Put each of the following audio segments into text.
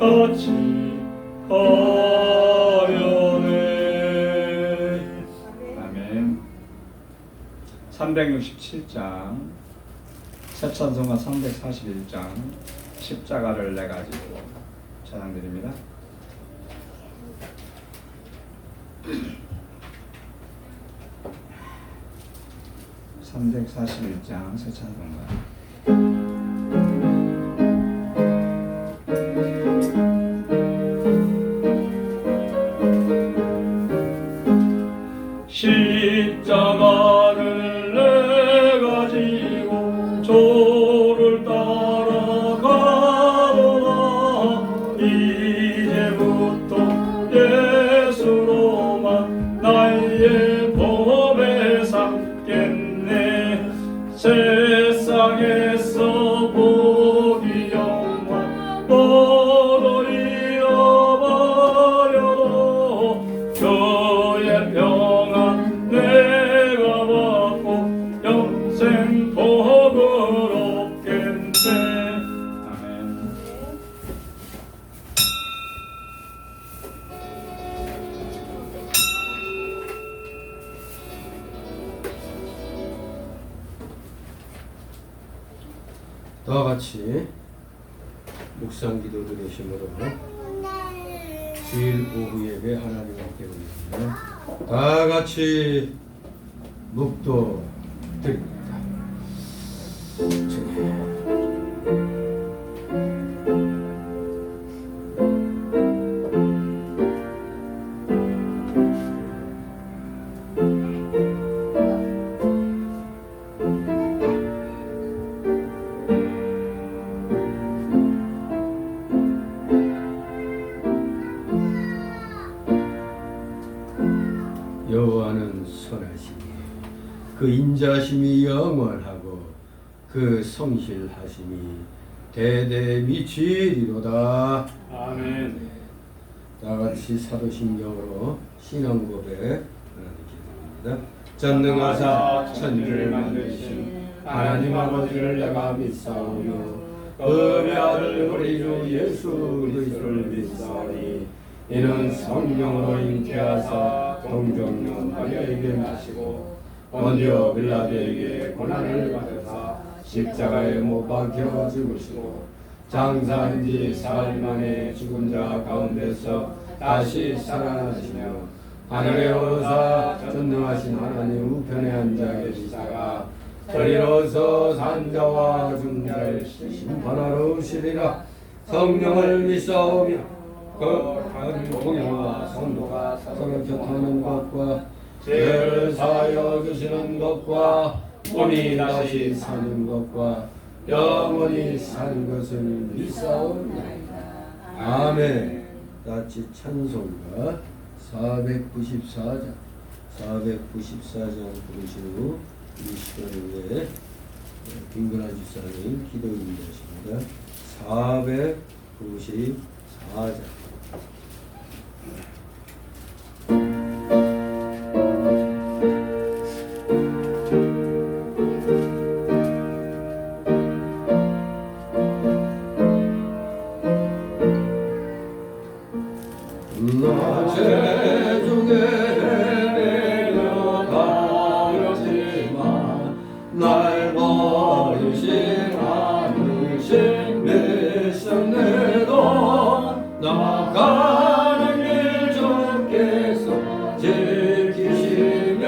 같이 하여네. 아멘. 367장 새 찬송가 341장 십자가를 내 가지고 찬양드립니다. (341장) 새 찬송가. 십자가를 내 가지고 조를 따라가노라. 이제부터 예수로만 나의 법에 삼겠네. 세상에서 보기 영원 모두 잃어버려도 주의 평안 내가 받고 영생 복을 얻겠네. 아멘. 다 같이 묵상 기도 드리심으로 주일 오후 예배 하나님 함께 드리겠습니다. 다 같이 묵도 드립니다. 여호와는 선하시니 그 인자심이 영원하고 그 성실하심이 대대 미치리로다. 아멘. 다 같이 사도신경으로 신앙고백 하나님께 드립니다. 전능하사 천지를 만드신 하나님 아버지를 내가 믿사오며 그의 아들 우리 주 예수 그리스도를 믿사오니 이는 성령으로 잉태하사 동정녀 마리아에게 나시고 본디오 빌라도에게 고난을 받으사 십자가에 못 박혀 죽으시고 장사한 지 사흘 만에 죽은 자 가운데서 다시 살아나시며 하늘에 오르사 전능하신 하나님 우편에 앉아 계시다가 저리로서 산자와 중자를 심판하러 오시리라. 성령을 믿사오며 그 공의와 성도가 서로 교통하는 것과 죄를 사하여 주시는 것과 몸이 다시 사는 것과 영원히 사는 것을 믿사옵나이다. 아멘. 같이 찬송가 494장 부르시고 이 시간에 김근아 집사님 기도 인도하십니다. 494장. 날 버리신 않으신 내 성내도 나가는 길 주께서 지키시며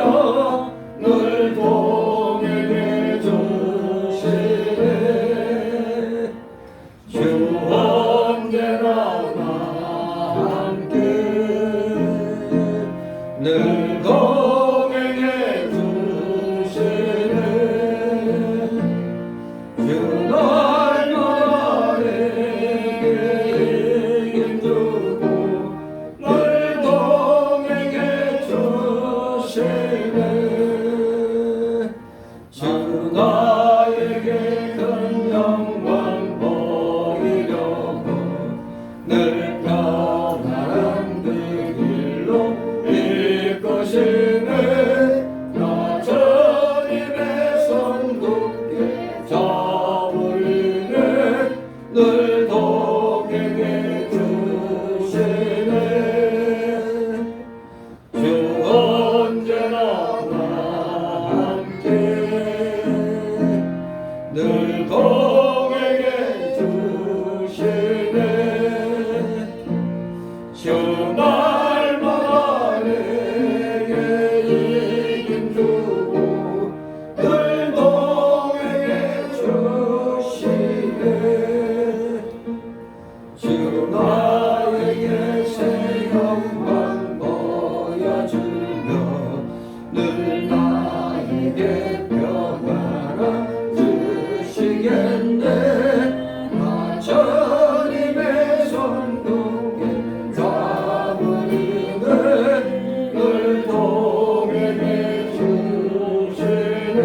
늘 동행해 주시네. 주 언제나 나와 함께 늘 동행해 주시네. 늘 동행해 주 동행해 주시네 주말마다 내게 이긴 주고 늘 동행해 주시네 주 나에게 새 영광 보여주며 늘 나에게 평안을 주시겠네 나 주님의 손동에 가무리네 늘 동행해 주시네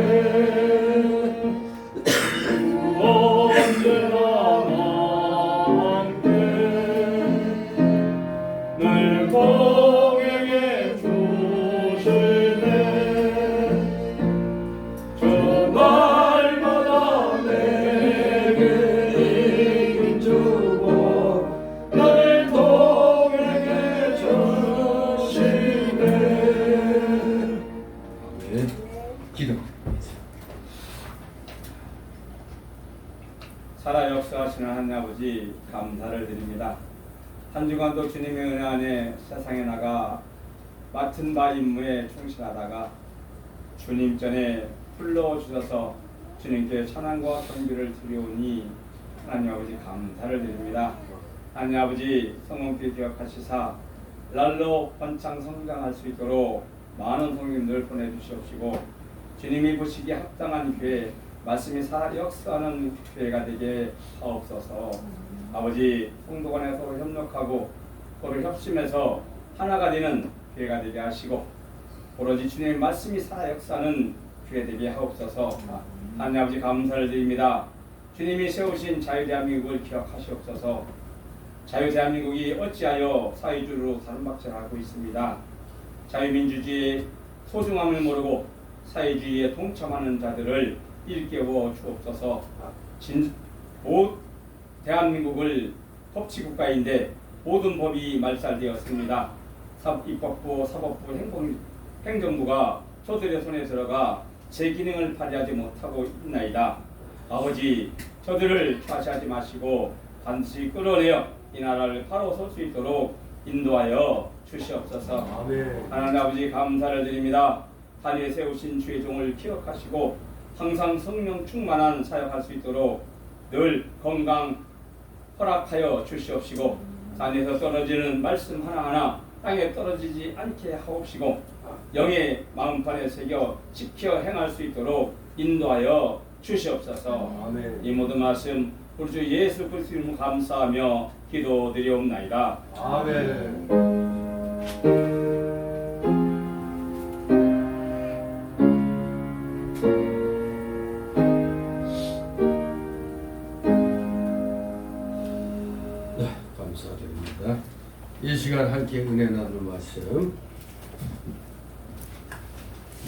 언제나 나와 함께 늘 동행해 주시네 주말마다 내게 이긴 주고 늘 동행해 주시네 아멘. 기도 살아 역사하시는 하나님 아버지 감사를 드립니다. 한 주간도 주님의 은혜 안에 세상에 나가 맡은 바 임무에 충실하다가 주님 전에 불러주셔서 주님께 찬양과 경배를 드리오니 하나님 아버지 감사를 드립니다. 하나님 아버지 성령께 기억하시사 날로 번창 성장할 수 있도록 많은 성님들 보내주시옵시고 주님이 보시기에 합당한 교회 말씀이 살아 역사하는 교회가 되게 하옵소서. 아버지 성도 간에 서로 협력하고 서로 협심해서 하나가 되는 교회가 되게 하시고 오로지 주님의 말씀이 살아 역사하는 교회 되게 하옵소서. 하나님 아버지 감사를 드립니다. 주님이 세우신 자유대한민국을 기억하시옵소서. 자유대한민국이 어찌하여 사회주의로 다른박질하고 있습니다. 자유민주주의의 소중함을 모르고 사회주의에 동참하는 자들을 일깨워 주옵소서. 대한민국을 법치국가인데 모든 법이 말살되었습니다. 입법부, 사법부, 행정부가 저들의 손에 들어가 제 기능을 발휘하지 못하고 있나이다. 아버지 저들을 좌시하지 마시고 반드시 끌어내어 이 나라를 바로 설 수 있도록 인도하여 주시옵소서. 아멘. 하나님 아버지 감사를 드립니다. 단위에 세우신 주의 종을 기억하시고 항상 성령 충만한 사역할 수 있도록 늘 건강 허락하여 주시옵시고 산에서 떨어지는 말씀 하나하나 땅에 떨어지지 않게 하옵시고 영의 마음판에 새겨 지켜 행할 수 있도록 인도하여 주시옵소서. 아멘. 이 모든 말씀 우리 주 예수 그리스도 이름으로 감사하며 기도드리옵나이다. 아멘. 네, 감사드립니다. 이 시간 함께 은혜 나눌 말씀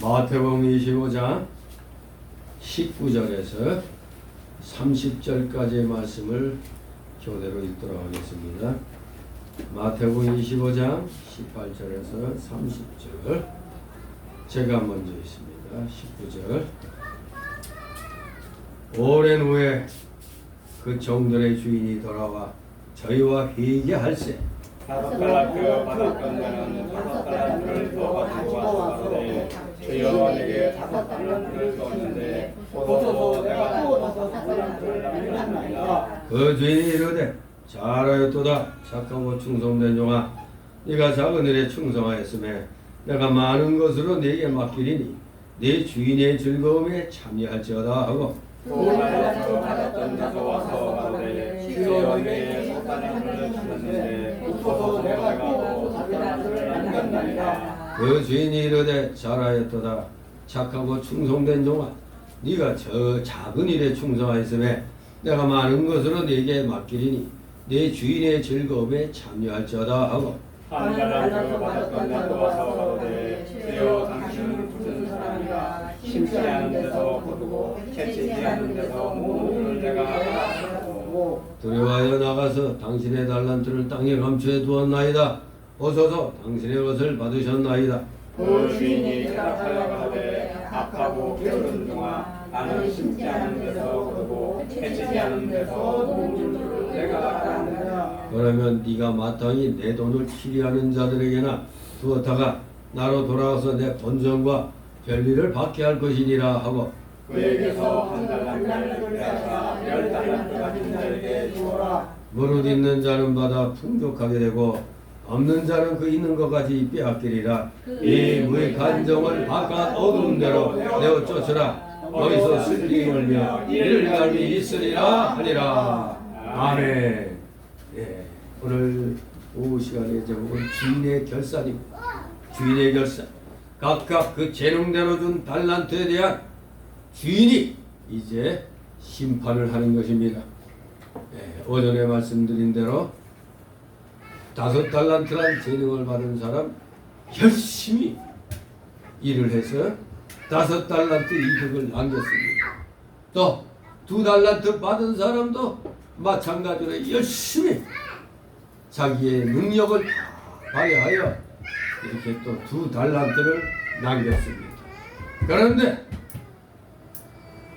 마태복음 25장 19절에서 30절까지의 말씀을 교대로 읽도록 하겠습니다. 마태복음 25장 18절에서 30절 제가 먼저 있습니다. 19절 오랜 후에 그 종들의 주인이 돌아와 저희와 회개할세 다섯 달란트 받았던 다섯 달란트를 더 가지고 와서 가로되 주여 내게 다섯 달란트를 주었는데 보소서 내가 또 다섯 달란트를 남겼나이다. 그 주인이 이르되 잘하였도다 착하고 충성된 종아 네가 작은 일에 충성하였으며 내가 많은 것으로 네게 맡기리니 네 주인의 즐거움에 참여할지어다 하고 또 달란트 받았던 자도 와서 가로되 주여 내게 첫 달란트를 주셨는데 보소서 내가 또 다섯 달란트를 남겼나이다. 그 주인이 이르되 잘하였도다 착하고 충성된 종아 네가 저 작은 일에 충성하였으며 내가 많은 것으로 네게 맡기리니 네 주인의 즐거움에 참여할지어다 하고 한 달란트 받았던 자도 와서 가로되 주여 당신은 굳은 사람이라 심지 않은 데서 거두고 채찍지 않은 데서 모든 내가 알았고 두려워하여 나가서 당신의 달란트를 땅에 감추어 두었나이다 어서서 당신의 것을 받으셨나이다. 그 주인이 대답하여 가로되 악하고 게으른 종아 나는 심지 않은 데서 거두고 해치지 않은 데서 돈을 내가 알았느냐. 그러면 네가 마땅히 내 돈을 치리하는 자들에게나 두었다가 나로 돌아와서 내 본전과 별리를 받게 할 것이니라 하고 그에게서 한 달란트를 빼앗아 10달란트 가진 자에게 주어라. 무릇 있는 자는 받아 풍족하게 되고 없는 자는 그 있는 것까지 빼앗기리라. 이 무익한 정을 바깥 어두운 데로 내어 쫓으라. 거기서 슬피 울며 이를 갈미 있으리라 하니라. 아멘. 예, 오늘 오후 시간에 제목은 주인의 결산입니다. 주인의 결산. 각각 그 재능대로 준 달란트에 대한 주인이 이제 심판을 하는 것입니다. 예, 오전에 말씀드린 대로 5달란트란 재능을 받은 사람 열심히 일을 해서 5달란트 이득을 남겼습니다. 또 2달란트 받은 사람도 마찬가지로 열심히 자기의 능력을 발휘하여 이렇게 또 2달란트를 남겼습니다. 그런데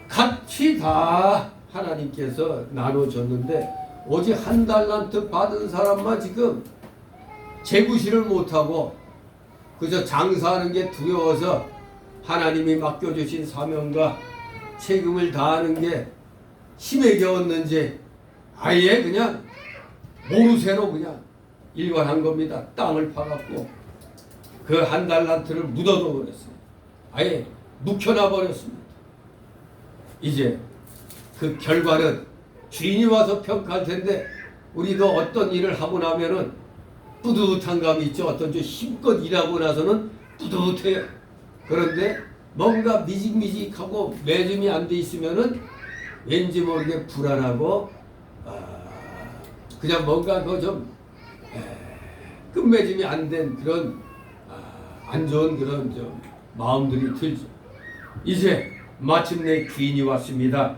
같이 다 하나님께서 나눠줬는데 오직 1달란트 받은 사람만 지금 재구실을 못하고 그저 장사하는 게 두려워서 하나님이 맡겨주신 사명과 책임을 다하는 게 힘에 겨웠는지 아예 그냥 모르쇠로 그냥 일관한 겁니다. 땅을 파갖고 그 1달란트를 묻어둬 버렸어요. 아예 묵혀놔 버렸습니다. 이제 그 결과는 주인이 와서 평가할 텐데 우리도 어떤 일을 하고 나면은 뿌듯한 감이 있죠. 어떤 좀 힘껏 일하고 나서는 뿌듯해요. 그런데 뭔가 미직미직하고 매짐이 안 돼 있으면은 왠지 모르게 불안하고 그냥 뭔가 그 좀 끝맺음이 안 된 그런 안 좋은 그런 좀 마음들이 들죠. 이제 마침내 주인이 왔습니다.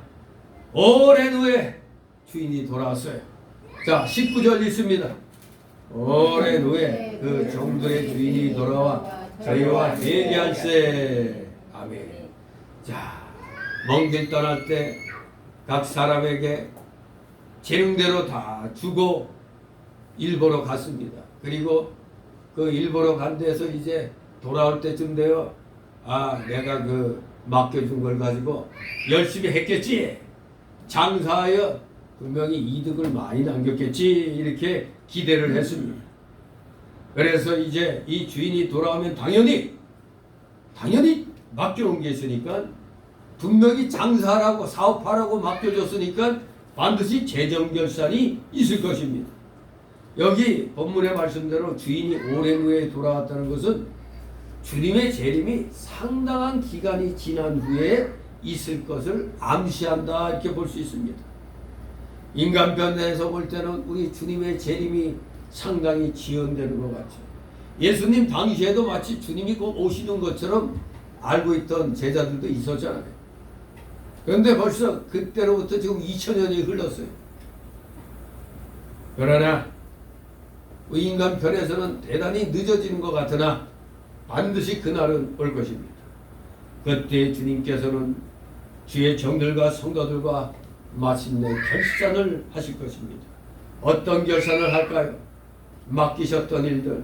오랜 후에 주인이 돌아왔어요. 자, 19절 있습니다. 오랜 후에 그 종들의 주인이 돌아와 저희와 회개할세. 아멘. 자, 먼 길 떠날 때 각 사람에게 재능대로 다 주고 일보러 갔습니다. 그리고 그 일보러 간 데서 이제 돌아올 때쯤 되어 내가 그 맡겨준 걸 가지고 열심히 했겠지. 장사하여 분명히 이득을 많이 남겼겠지. 이렇게 기대를 했습니다. 그래서 이제 이 주인이 돌아오면 당연히 맡겨놓은 게 있으니까 분명히 장사하라고 사업하라고 맡겨줬으니까 반드시 재정결산이 있을 것입니다. 여기 본문의 말씀대로 주인이 오랜 후에 돌아왔다는 것은 주님의 재림이 상당한 기간이 지난 후에 있을 것을 암시한다 이렇게 볼 수 있습니다. 인간편에서 볼 때는 우리 주님의 재림이 상당히 지연되는 것 같죠. 예수님 당시에도 마치 주님이 곧 오시는 것처럼 알고 있던 제자들도 있었잖아요. 그런데 벌써 그때로부터 지금 2000년이 흘렀어요. 그러나 우리 인간편에서는 대단히 늦어지는 것 같으나 반드시 그날은 올 것입니다. 그때 주님께서는 주의 종들과 성도들과 마침내 결산을 하실 것입니다. 어떤 결산을 할까요? 맡기셨던 일들,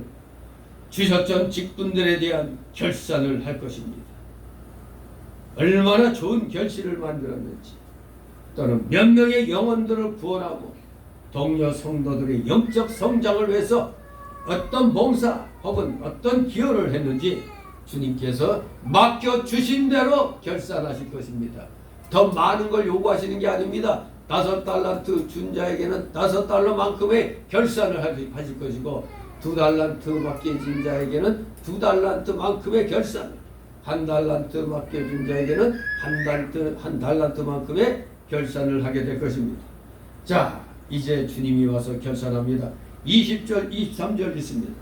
주셨던 직분들에 대한 결산을 할 것입니다. 얼마나 좋은 결실을 만들었는지, 또는 몇 명의 영혼들을 구원하고 동료 성도들의 영적 성장을 위해서 어떤 봉사 혹은 어떤 기여를 했는지 주님께서 맡겨주신 대로 결산하실 것입니다. 더 많은 걸 요구하시는 게 아닙니다. 5달란트 준 자에게는 5달러만큼의 결산을 하실 것이고 2달란트 맡겨진 자에게는 2달란트만큼의 결산, 1달란트 맡겨준 자에게는 1달란트만큼의 결산을 하게 될 것입니다. 자, 이제 주님이 와서 결산합니다. 20절, 23절 있습니다.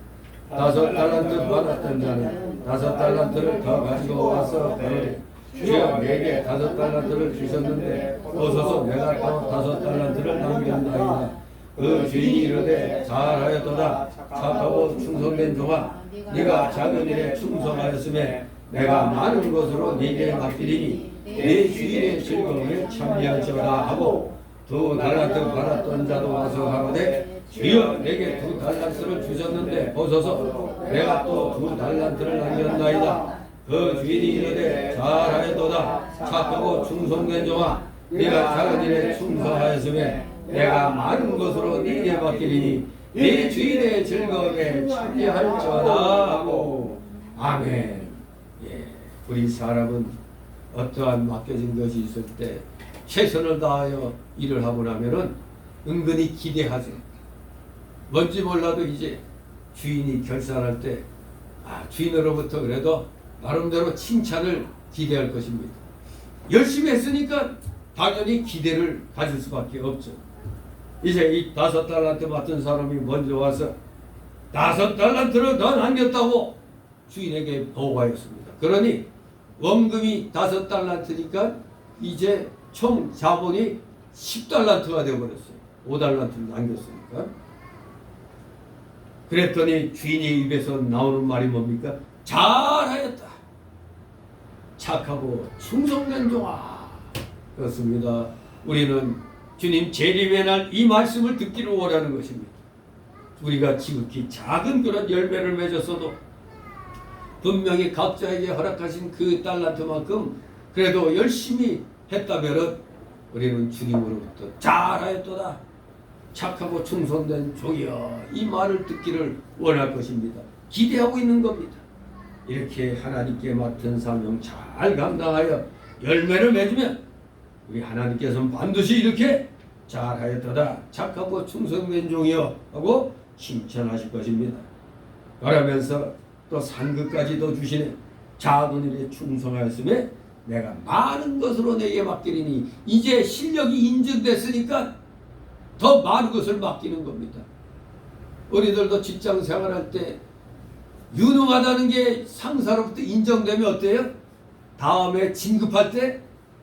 5달란트 받았던 자는 5달란트를 더 가지고 와서 가로되 주여 내게 5달란트를 주셨는데 어서서 내가 또 5달란트를 남겼나이다. 그 주인이 이르되 잘하였도다 착하고 충성된 종아 네가 작은 일에 충성하였음에 내가 많은 것으로 네게 맡기리니 내 주인의 즐거움에 참여할지어다 하고 2달란트 받았던 자도 와서 가로되 주여 내게 2달란트를 주셨는데 보소서 내가 또 2달란트를 남겼나이다. 그 주인이 이르되 잘하였도다 착하고 충성된 종아 네가 작은 일에 충성하였으며 내가 많은 것으로 네게 맡기리니 네 주인의 즐거움에 참여할지어다 하고 아멘. 예, 우리 사람은 어떠한 맡겨진 것이 있을 때 최선을 다하여 일을 하고 나면은 은근히 기대하죠. 뭔지 몰라도 이제 주인이 결산할 때 주인으로부터 그래도 나름대로 칭찬을 기대할 것입니다. 열심히 했으니까 당연히 기대를 가질 수밖에 없죠. 이제 이 5달란트 맡은 사람이 먼저 와서 5달란트를 더 남겼다고 주인에게 보고하였습니다. 그러니 원금이 5달란트니까 이제 총 자본이 10달란트가 되어버렸어요. 5달란트를 남겼으니까. 그랬더니 주인의 입에서 나오는 말이 뭡니까? 잘하였다. 착하고 충성된 종아. 그렇습니다. 우리는 주님 재림의 날 이 말씀을 듣기를 원하는 것입니다. 우리가 지극히 작은 그런 열매를 맺었어도 분명히 각자에게 허락하신 그 달란트만큼 그래도 열심히 했다면 우리는 주님으로부터 잘하였도다 착하고 충성된 종이여 이 말을 듣기를 원할 것입니다. 기대하고 있는 겁니다. 이렇게 하나님께 맡은 사명 잘 감당하여 열매를 맺으면 우리 하나님께서는 반드시 이렇게 잘하였도다 착하고 충성된 종이여 하고 칭찬하실 것입니다. 그러면서 또 상급까지도 주시네. 작은 일에 충성하였으며 내가 많은 것으로 내게 맡기리니 이제 실력이 인증됐으니까 더 많은 것을 맡기는 겁니다. 우리들도 직장 생활할 때 유능하다는 게 상사로부터 인정되면 어때요? 다음에 진급할 때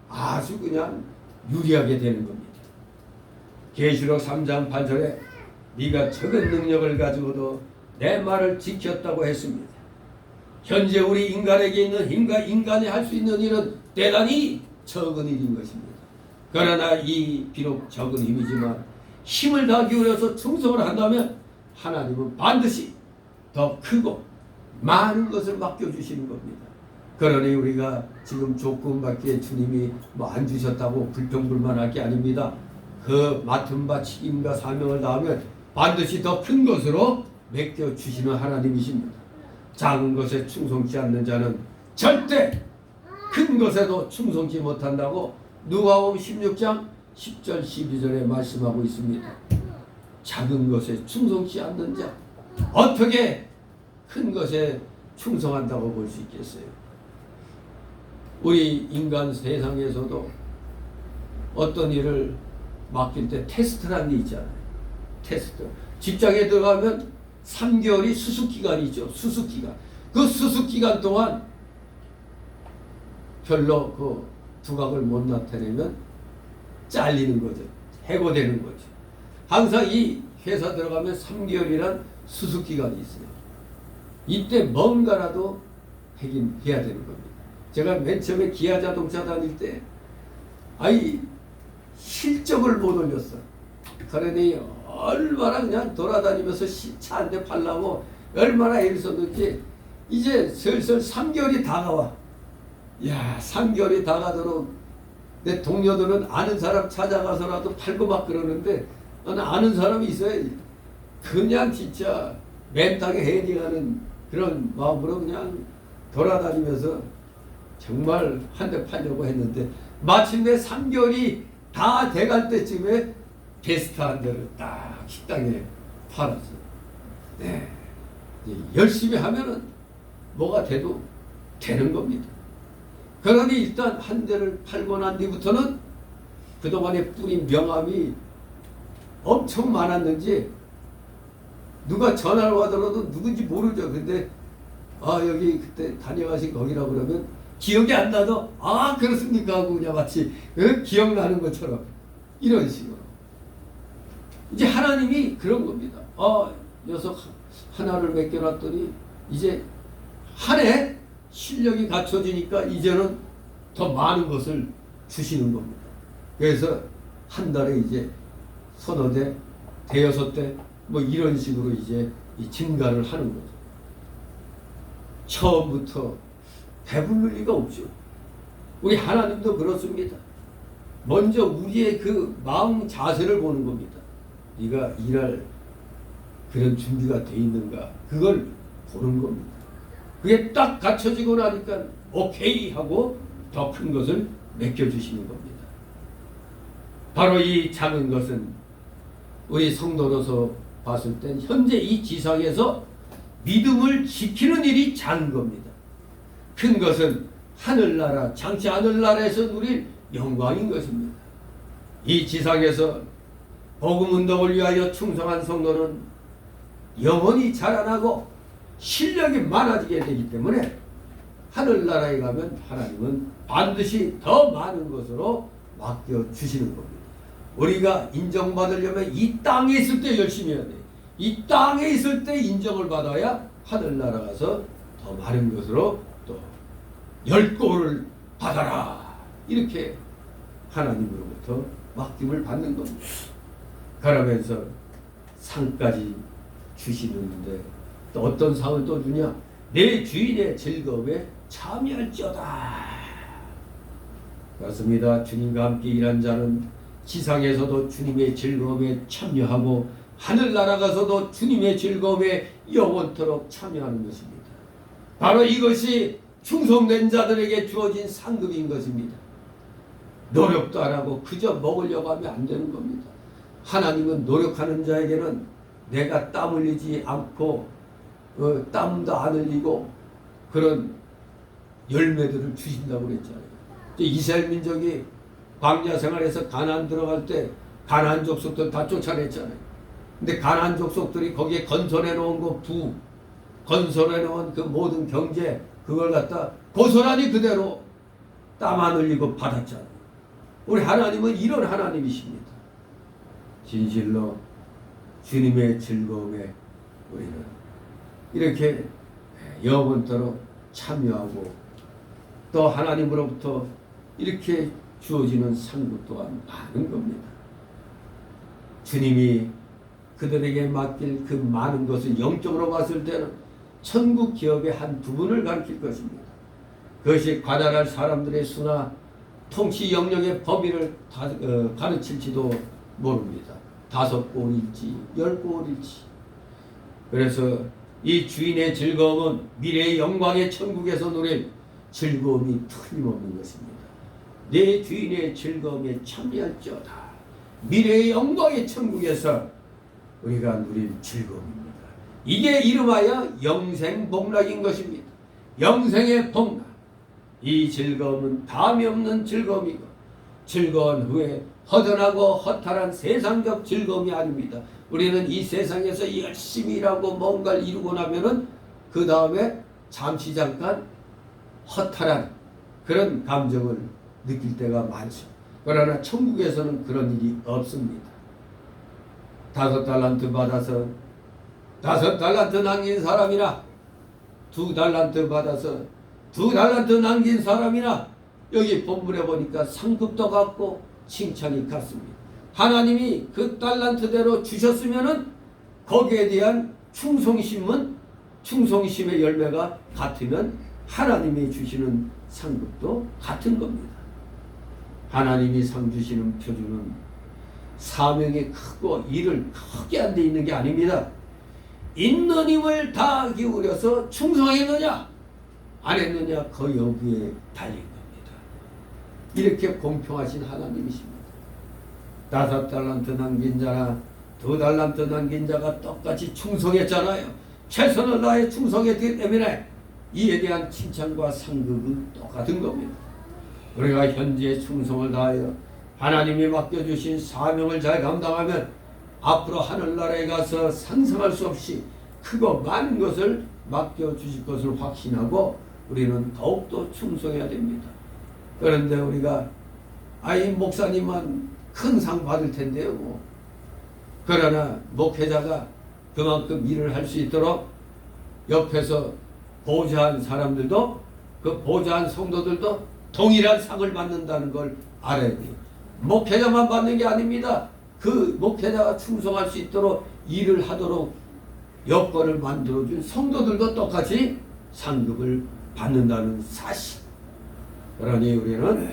아주 그냥 유리하게 되는 겁니다. 계시록 3장 8절에 네가 적은 능력을 가지고도 내 말을 지켰다고 했습니다. 현재 우리 인간에게 있는 힘과 인간이 할 수 있는 일은 대단히 적은 일인 것입니다. 그러나 이 비록 적은 힘이지만 힘을 다 기울여서 충성을 한다면 하나님은 반드시 더 크고 많은 것을 맡겨주시는 겁니다. 그러니 우리가 지금 조금밖에 주님이 안 주셨다고 불평불만할 게 아닙니다. 그 맡은 바 책임과 사명을 다하면 반드시 더 큰 것으로 맡겨주시는 하나님이십니다. 작은 것에 충성치 않는 자는 절대 큰 것에도 충성치 못한다고 누가복음 16장 10절 12절에 말씀하고 있습니다. 작은 것에 충성치 않는 자 어떻게 큰 것에 충성한다고 볼 수 있겠어요? 우리 인간 세상에서도 어떤 일을 맡길 때 테스트라는 게 있잖아요. 테스트. 직장에 들어가면 3개월이 수습기간이죠. 수습기간. 그 수습기간 동안 별로 그 두각을 못 나타내면 잘리는 거죠. 해고되는 거죠. 항상 이 회사 들어가면 3개월이란 수습기간이 있어요. 이때 뭔가라도 해야 되는 겁니다. 제가 맨 처음에 기아자동차 다닐 때 실적을 못 올렸어. 그러니 얼마나 그냥 돌아다니면서 차 한 대 팔려고 얼마나 애를 썼는지 이제 슬슬 3개월이 다가와. 야, 3개월이 다가도록 내 동료들은 아는 사람 찾아가서라도 팔고 막 그러는데 나는 아는 사람이 있어야지. 그냥 진짜 맨땅에 헤딩하는 그런 마음으로 그냥 돌아다니면서 정말 한 대 팔려고 했는데 마침내 3개월이 다 돼갈 때쯤에 베스트 한 대를 딱 식당에 팔았어요. 네. 열심히 하면은 뭐가 돼도 되는 겁니다. 그러니 일단 한 대를 팔고 난 뒤부터는 그동안에 뿌린 명함이 엄청 많았는지 누가 전화를 하더라도 누군지 모르죠. 근데 여기 그때 다녀가신 거기라고 그러면 기억이 안 나도 그렇습니까 하고 그냥 마치 기억나는 것처럼 이런 식으로 이제 하나님이 그런 겁니다. 녀석 하나를 맡겨놨더니 이제 한 해 실력이 갖춰지니까 이제는 더 많은 것을 주시는 겁니다. 그래서 한 달에 이제 서너 대, 대여섯 대, 뭐 이런 식으로 이제 이 증가를 하는 거죠. 처음부터 배부를 리가 없죠. 우리 하나님도 그렇습니다. 먼저 우리의 그 마음 자세를 보는 겁니다. 네가 일할 그런 준비가 돼 있는가, 그걸 보는 겁니다. 그게 딱 갖춰지고 나니까 오케이 하고 더 큰 것을 맡겨주시는 겁니다. 바로 이 작은 것은 우리 성도로서 봤을 땐 현재 이 지상에서 믿음을 지키는 일이 작은 겁니다. 큰 것은 하늘나라, 장차 하늘나라에서 누릴 영광인 것입니다. 이 지상에서 복음운동을 위하여 충성한 성도는 영원히 자라나고 실력이 많아지게 되기 때문에 하늘나라에 가면 하나님은 반드시 더 많은 것으로 맡겨주시는 겁니다. 우리가 인정받으려면 이 땅에 있을 때 열심히 해야 돼요. 이 땅에 있을 때 인정을 받아야 하늘나라 가서 더 많은 것으로 또 열골을 받아라, 이렇게 하나님으로부터 맡김을 받는 겁니다. 그러면서 상까지 주시는데 또 어떤 상을 또 주냐? 내 주인의 즐거움에 참여할지어다. 그렇습니다. 주님과 함께 일한 자는 지상에서도 주님의 즐거움에 참여하고 하늘나라 가서도 주님의 즐거움에 영원토록 참여하는 것입니다. 바로 이것이 충성된 자들에게 주어진 상급인 것입니다. 노력도 안 하고 그저 먹으려고 하면 안 되는 겁니다. 하나님은 노력하는 자에게는 내가 땀 흘리지 않고 땀도 안 흘리고 그런 열매들을 주신다고 그랬잖아요. 이스라엘 민족이 광야 생활에서 가나안 들어갈 때 가나안 족속들 다 쫓아냈잖아요. 근데 가나안 족속들이 거기에 건설해 놓은 거 건설해 놓은 그 모든 경제 그걸 갖다 고스란히 그대로 땀 안 흘리고 받았잖아요. 우리 하나님은 이런 하나님이십니다. 진실로 주님의 즐거움에 우리는 이렇게 영원토록 참여하고 또 하나님으로부터 이렇게 주어지는 상급 또한 많은 겁니다. 주님이 그들에게 맡길 그 많은 것을 영적으로 봤을 때는 천국 기업의 한 부분을 가리킬 것입니다. 그것이 관할할 사람들의 수나 통치 영역의 범위를 가르칠지도 모릅니다. 5골일지 10골일지. 그래서 이 주인의 즐거움은 미래의 영광의 천국에서 누릴 즐거움이 틀림없는 것입니다. 내 주인의 즐거움에 참여할지어다. 미래의 영광의 천국에서 우리가 누릴 즐거움입니다. 이게 이름하여 영생복락인 것입니다. 영생의 복락. 이 즐거움은 담이 없는 즐거움이고 즐거운 후에 허전하고 허탈한 세상적 즐거움이 아닙니다. 우리는 이 세상에서 열심히 일하고 뭔가를 이루고 나면은 그 다음에 잠시 잠깐 허탈한 그런 감정을 느낄 때가 많죠. 그러나 천국에서는 그런 일이 없습니다. 5달란트 받아서 5달란트 남긴 사람이나 2달란트 받아서 2달란트 남긴 사람이나 여기 본문에 보니까 상급도 같고 칭찬이 같습니다. 하나님이 그 달란트대로 주셨으면은 거기에 대한 충성심의 열매가 같으면 하나님이 주시는 상급도 같은 겁니다. 하나님이 상 주시는 표준은 사명이 크고 일을 크게 안 돼 있는 게 아닙니다. 있는 힘을 다 기울여서 충성했느냐 안 했느냐 그 여부에 달린 겁니다. 이렇게 공평하신 하나님이십니다. 5달란트 남긴 자나 2달란트 남긴 자가 똑같이 충성했잖아요. 최선을 다해 충성했기 때문에 이에 대한 칭찬과 상급은 똑같은 겁니다. 우리가 현재 충성을 다하여 하나님이 맡겨주신 사명을 잘 감당하면 앞으로 하늘나라에 가서 상상할 수 없이 크고 많은 것을 맡겨주실 것을 확신하고 우리는 더욱더 충성해야 됩니다. 그런데 우리가 목사님은 큰 상 받을 텐데요. 뭐. 그러나 목회자가 그만큼 일을 할 수 있도록 옆에서 보좌한 사람들도 그 보좌한 성도들도 동일한 상을 받는다는 걸 알아야 돼요. 목회자만 받는 게 아닙니다. 그 목회자가 충성할 수 있도록 일을 하도록 여건을 만들어준 성도들도 똑같이 상급을 받는다는 사실. 그러니 우리는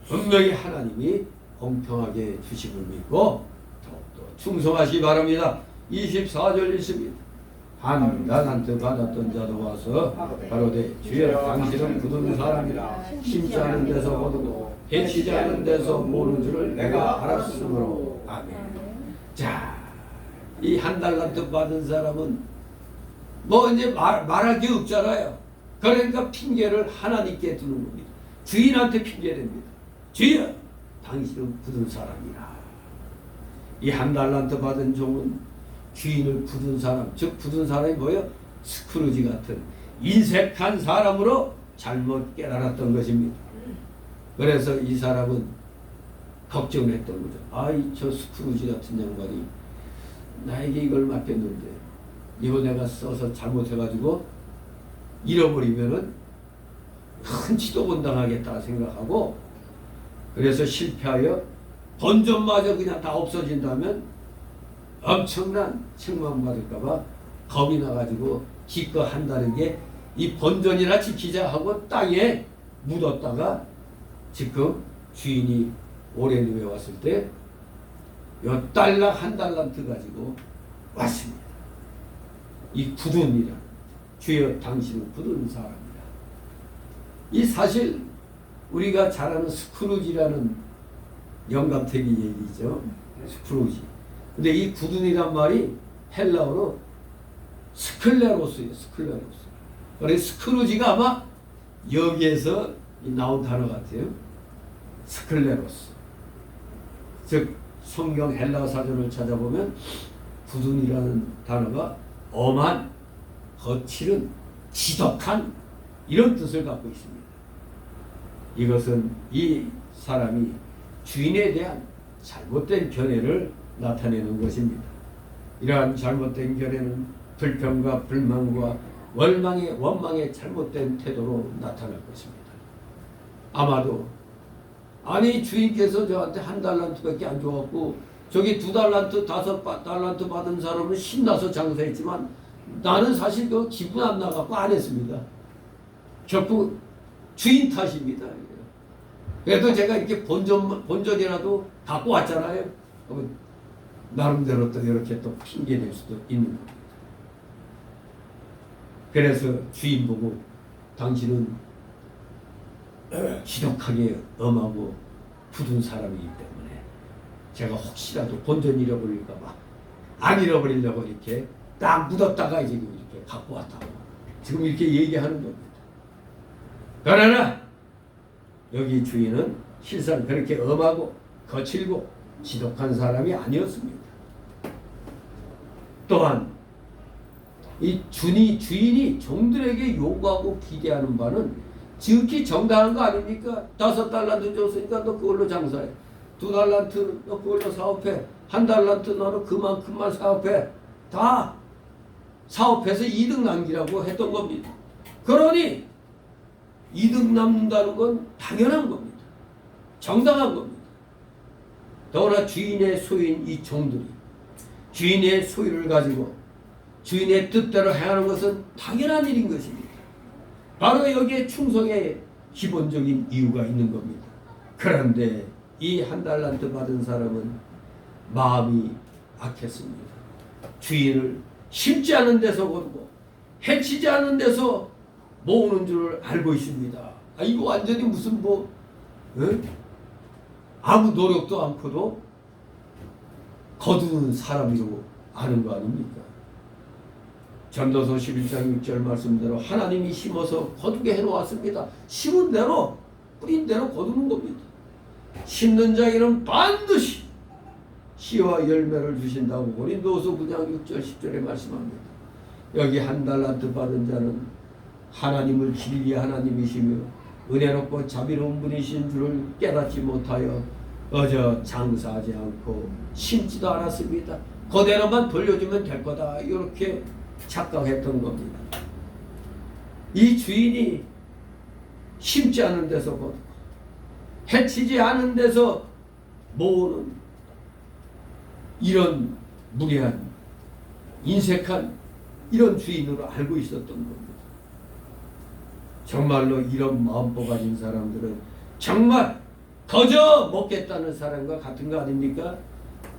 분명히 하나님이 공평하게 주심을 믿고 더욱더 충성하시기 바랍니다. 24절 있습니다. 한 달란트 받았던 자도 와서 가로되 주여 당신은 굳은 사람이라 심지 않은 데서 거두고 해치지 않은 데서 모르는 줄을 내가 알았으므로. 아멘. 자, 이 한 달란트 받은 사람은 뭐 이제 말할 게 없잖아요. 그러니까 핑계를 하나님께 두는 겁니다. 주인한테 핑계됩니다. 주여 당신은 굳은 사람이라. 이 한 달란트 받은 종은 주인을 굳은 사람, 즉 굳은 사람이 뭐예요? 스크루지 같은 인색한 사람으로 잘못 깨달았던 것입니다. 그래서 이 사람은 걱정을 했던 거죠. 아이 저 스크루지 같은 양반이 나에게 이걸 맡겼는데 이거 내가 써서 잘못해가지고 잃어버리면은 큰 지도본 당하겠다 생각하고, 그래서 실패하여 본전마저 그냥 다 없어진다면 엄청난 책망받을까봐 겁이 나가지고 기껏 한다는 게 이 본전이나 지키자 하고 땅에 묻었다가 지금 주인이 오랜 후에 왔을 때 몇 달러 한 달란트 가지고 왔습니다. 이 굳은 이라 주여 당신은 굳은 사람이다. 이 사실 우리가 잘 아는 스크루지라는 영감탱이 얘기죠. 스크루지. 근데 이 굳은이란 말이 헬라어로 스클레로스예요. 스클레로스. 그래서 스크루지가 아마 여기에서 나온 단어 같아요. 스클레로스. 즉 성경 헬라어 사전을 찾아보면 굳은이라는 단어가 엄한, 거칠은, 지독한 이런 뜻을 갖고 있습니다. 이것은 이 사람이 주인에 대한 잘못된 견해를 나타내는 것입니다. 이러한 잘못된 견해는 불평과 불만과 원망의 잘못된 태도로 나타날 것입니다. 아마도 아니 주인께서 저한테 한 달란트밖에 안 줘갖고 저기 2달란트 5달란트 받은 사람은 신나서 장사했지만 나는 사실 그 기분 안 나갖고 안 했습니다. 결국 주인 탓입니다. 그래도 제가 이렇게 본전이라도 갖고 왔잖아요. 나름대로 또 이렇게 또 핑계 낼 수도 있는 겁니다. 그래서 주인 보고 당신은 지독하게 엄하고 굳은 사람이기 때문에 제가 혹시라도 본전 잃어버릴까봐 안 잃어버리려고 이렇게 딱 묻었다가 이제 이렇게 갖고 왔다고 지금 이렇게 얘기하는 겁니다. 그러나 여기 주인은 실상 그렇게 엄하고 거칠고 지독한 사람이 아니었습니다. 또한 이 주인이 종들에게 요구하고 기대하는 바는 지극히 정당한 거 아닙니까? 5달란트 줬으니까 너 그걸로 장사해. 2달란트 너 그걸로 사업해. 1달란트 너는 그만큼만 사업해. 다 사업해서 이득 남기라고 했던 겁니다. 그러니 이득 남는다는 건 당연한 겁니다. 정당한 겁니다. 더구나 주인의 소유인 이 종들이 주인의 소유를 가지고 주인의 뜻대로 행하는 것은 당연한 일인 것입니다. 바로 여기에 충성의 기본적인 이유가 있는 겁니다. 그런데 이 1달란트 받은 사람은 마음이 악했습니다. 주인을 심지 않은 데서 거두고 해치지 않은 데서 모으는 줄 알고 있습니다. 이거 완전히 무슨 아무 노력도 않고도 거두는 사람으로 아는 거 아닙니까? 전도서 11장 6절 말씀대로 하나님이 심어서 거두게 해놓았습니다. 심은 대로 뿌린 대로 거두는 겁니다. 심는 자에게는 반드시 씨와 열매를 주신다고 고린도서 9장 6절 10절에 말씀합니다. 여기 1달란트 받은 자는 하나님을 진리의 하나님이시며 은혜롭고 자비로운 분이신 줄을 깨닫지 못하여 어저 장사하지 않고 심지도 않았습니다. 그대로만 돌려주면 될 거다 이렇게 착각했던 겁니다. 이 주인이 심지 않은 데서 거두고 해치지 않은 데서 모으는 이런 무례한 인색한 이런 주인으로 알고 있었던 겁니다. 정말로 이런 마음법 가진 사람들은 정말 거저 먹겠다는 사람과 같은 거 아닙니까?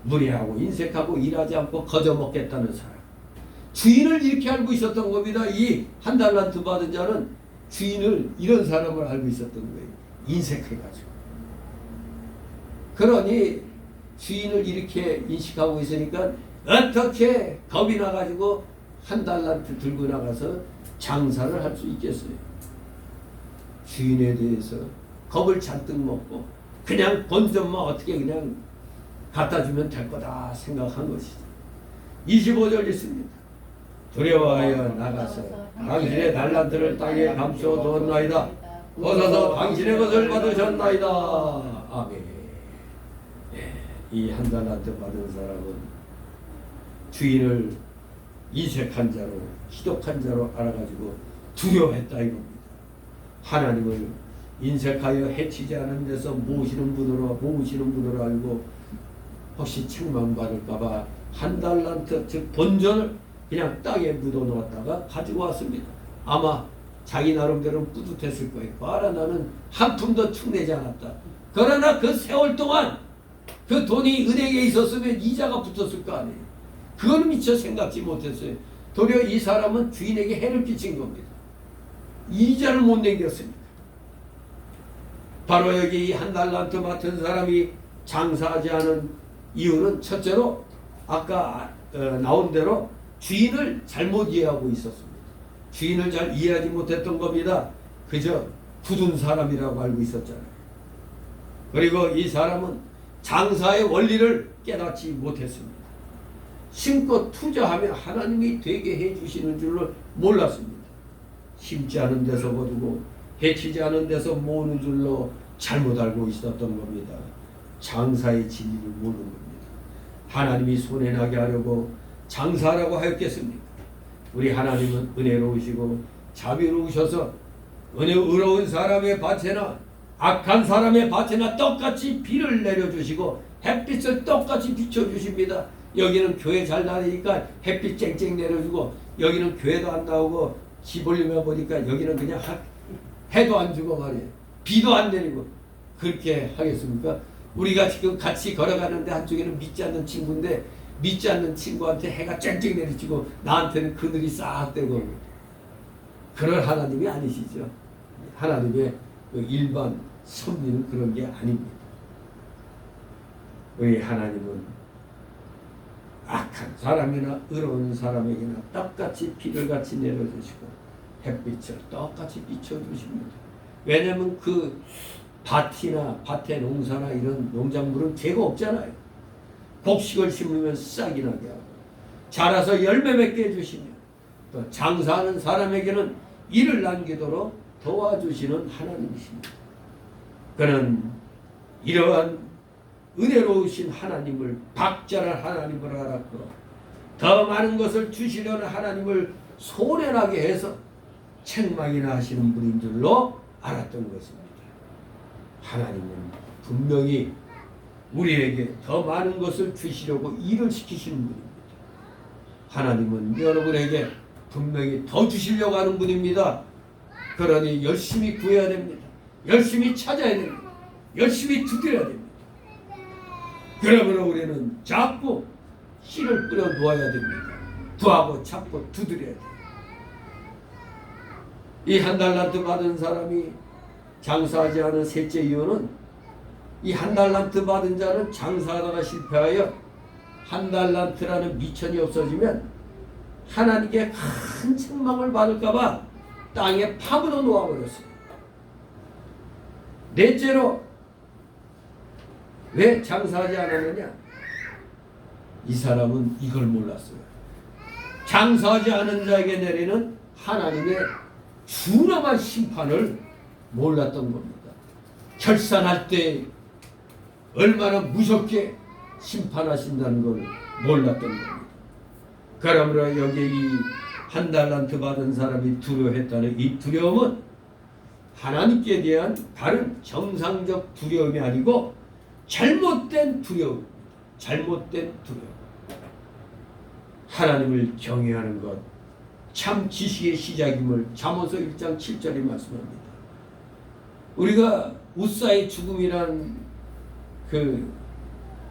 무례하고 인색하고 일하지 않고 거저 먹겠다는 사람. 주인을 이렇게 알고 있었던 겁니다. 이 한 달란트 받은 자는 주인을 이런 사람을 알고 있었던 거예요. 인색해가지고. 그러니 주인을 이렇게 인식하고 있으니까 어떻게 겁이 나가지고 한 달란트 들고 나가서 장사를 할 수 있겠어요? 주인에 대해서 겁을 잔뜩 먹고 그냥 본점만 어떻게 그냥 갖다 주면 될 거다 생각한 것이죠. 25절 있습니다. 두려워하여 나가서 당신의 달란트를 땅에 감춰 두었나이다. 벗어서 당신의 것을 받으셨나이다. 아멘. 이 한 달란트 받은 사람은 주인을 인색한 자로 희독한 자로 알아가지고 두려워했다 이겁니다. 하나님을 인색하여 해치지 않은 데서 모으시는 분으로 알고 혹시 책망받을까봐 한 달란트 즉 본전을 그냥 땅에 묻어놓았다가 가지고 왔습니다. 아마 자기 나름대로 뿌듯했을 거예요. 봐라 나는 한 푼도 축내지 않았다. 그러나 그 세월 동안 그 돈이 은행에 있었으면 이자가 붙었을 거 아니에요. 그건 미처 생각지 못했어요. 도리어 이 사람은 주인에게 해를 끼친 겁니다. 이자를 못 남겼습니다. 바로 여기 이 한 달란트 맡은 사람이 장사하지 않은 이유는 첫째로 아까 나온 대로 주인을 잘못 이해하고 있었습니다. 주인을 잘 이해하지 못했던 겁니다. 그저 굳은 사람이라고 알고 있었잖아요. 그리고 이 사람은 장사의 원리를 깨닫지 못했습니다. 심고 투자하면 하나님이 되게 해주시는 줄로 몰랐습니다. 심지 않은 데서 거두고 해치지 않은 데서 모으는 줄로 잘못 알고 있었던 겁니다. 장사의 진리를 모르는 겁니다. 하나님이 손해나게 하려고 장사라고 하였겠습니까? 우리 하나님은 은혜로우시고 자비로우셔서 의로운 사람의 밭에나 악한 사람의 밭에나 똑같이 비를 내려주시고 햇빛을 똑같이 비춰주십니다. 여기는 교회 잘 다니니까 햇빛 쨍쨍 내려주고 여기는 교회도 안 나오고 집 올리면 보니까 여기는 그냥 해도 안 주고 말이에요. 비도 안 내리고 그렇게 하겠습니까? 우리가 지금 같이 걸어가는데 한쪽에는 믿지 않는 친구인데 믿지 않는 친구한테 해가 쨍쨍 내리치고 나한테는 그늘이 싹 되고 그런 하나님이 아니시죠. 하나님의 일반 섭리는 그런 게 아닙니다. 우리 하나님은 악한 사람이나 의로운 사람에게나 똑같이 비를 같이 내려주시고 햇빛을 똑같이 비춰주십니다. 왜냐하면 그 밭이나 밭의 농사나 이런 농작물은 죄가 없잖아요. 곡식을 심으면 싹이 나게 하고 자라서 열매 맺게 해주시며 또 장사하는 사람에게는 이를 남기도록 도와주시는 하나님이십니다. 그는 이러한 은혜로우신 하나님을 박절한 하나님을 알았고 더 많은 것을 주시려는 하나님을 소련하게 해서 책망이나 하시는 분인 줄로 알았던 것입니다. 하나님은 분명히 우리에게 더 많은 것을 주시려고 일을 시키시는 분입니다. 하나님은 여러분에게 분명히 더 주시려고 하는 분입니다. 그러니 열심히 구해야 됩니다. 열심히 찾아야 됩니다. 열심히 두드려야 됩니다. 그러므로 우리는 자꾸 씨를 뿌려 놓아야 됩니다. 구하고 찾고 두드려야 됩니다. 이 한 달란트 받은 사람이 장사하지 않은 셋째 이유는 이 한 달란트 받은 자는 장사하다가 실패하여 한 달란트라는 미천이 없어지면 하나님께 큰 책망을 받을까봐 땅에 파묻어 놓아버렸어요. 넷째로 왜 장사하지 않았느냐? 이 사람은 이걸 몰랐어요. 장사하지 않은 자에게 내리는 하나님의 준엄한 심판을 몰랐던 겁니다. 결산할 때 얼마나 무섭게 심판하신다는 걸 몰랐던 겁니다. 그러므로 여기 이 한 달란트 받은 사람이 두려워했다는 이 두려움은 하나님께 대한 다른 정상적 두려움이 아니고 잘못된 두려움, 잘못된 두려움. 하나님을 경외하는 것, 참 지식의 시작임을 잠언서 1장 7절이 말씀합니다. 우리가 웃사의 죽음이라는 그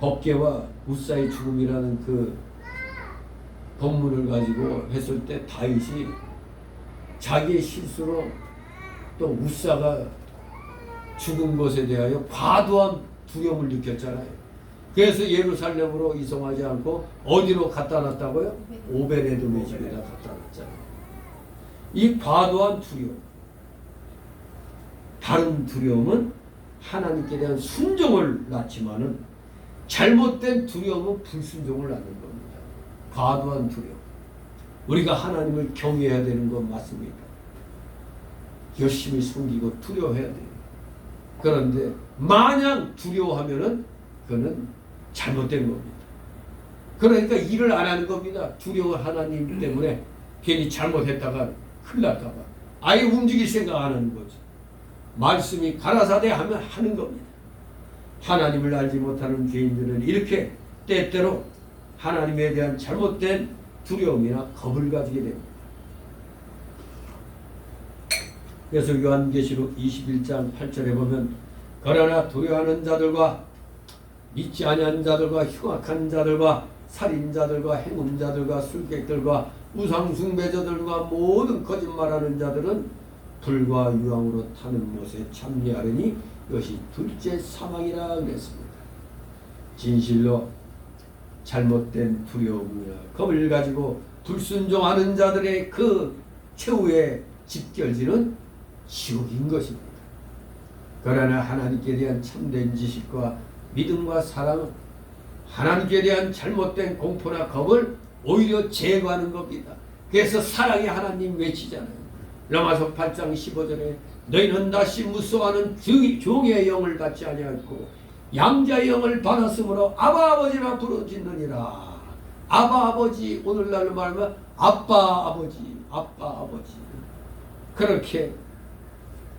법계와 웃사의 죽음이라는 그 본문을 가지고 했을 때 다윗이 자기의 실수로 또 웃사가 죽은 것에 대하여 과도한 두려움을 느꼈잖아요. 그래서 예루살렘으로 이송하지 않고 어디로 갖다 놨다고요? 오베데돔의 집에다 갖다 놨잖아요. 이 과도한 두려움, 다른 두려움은 하나님께 대한 순종을 낳지만은 잘못된 두려움은 불순종을 낳는 겁니다. 과도한 두려움. 우리가 하나님을 경외해야 되는 건 맞습니다. 열심히 섬기고 두려워해야 돼요. 그런데 마냥 두려워하면은 그거는 잘못된 겁니다. 그러니까 일을 안 하는 겁니다. 두려워 하나님 때문에 괜히 잘못했다가 큰일 날까봐 아예 움직일 생각 안 하는 거죠. 말씀이 가라사대 하면 하는 겁니다. 하나님을 알지 못하는 개인들은 이렇게 때때로 하나님에 대한 잘못된 두려움이나 겁을 가지게 됩니다. 그래서 요한계시록 21장 8절에 보면 그러나 두려워하는 자들과 믿지 아니하는 자들과 흉악한 자들과 살인자들과 행음자들과 술객들과 우상숭배자들과 모든 거짓말하는 자들은 불과 유황으로 타는 못에 참여하려니 이것이 둘째 사망이라 그랬습니다. 진실로 잘못된 두려움이나 겁을 가지고 불순종하는 자들의 그 최후의 집결지는 지옥인 것입니다. 그러나 하나님께 대한 참된 지식과 믿음과 사랑은 하나님께 대한 잘못된 공포나 겁을 오히려 제거하는 겁니다. 그래서 사랑의 하나님 외치잖아요. 로마서 8장 15절에 너희는 다시 무서워하는 종의 영을 받지 아니하였고 양자의 영을 받았으므로 아바 아버지라 부르짖느니라. 아바 아버지, 오늘날로 말하면 아빠 아버지, 아빠 아버지. 그렇게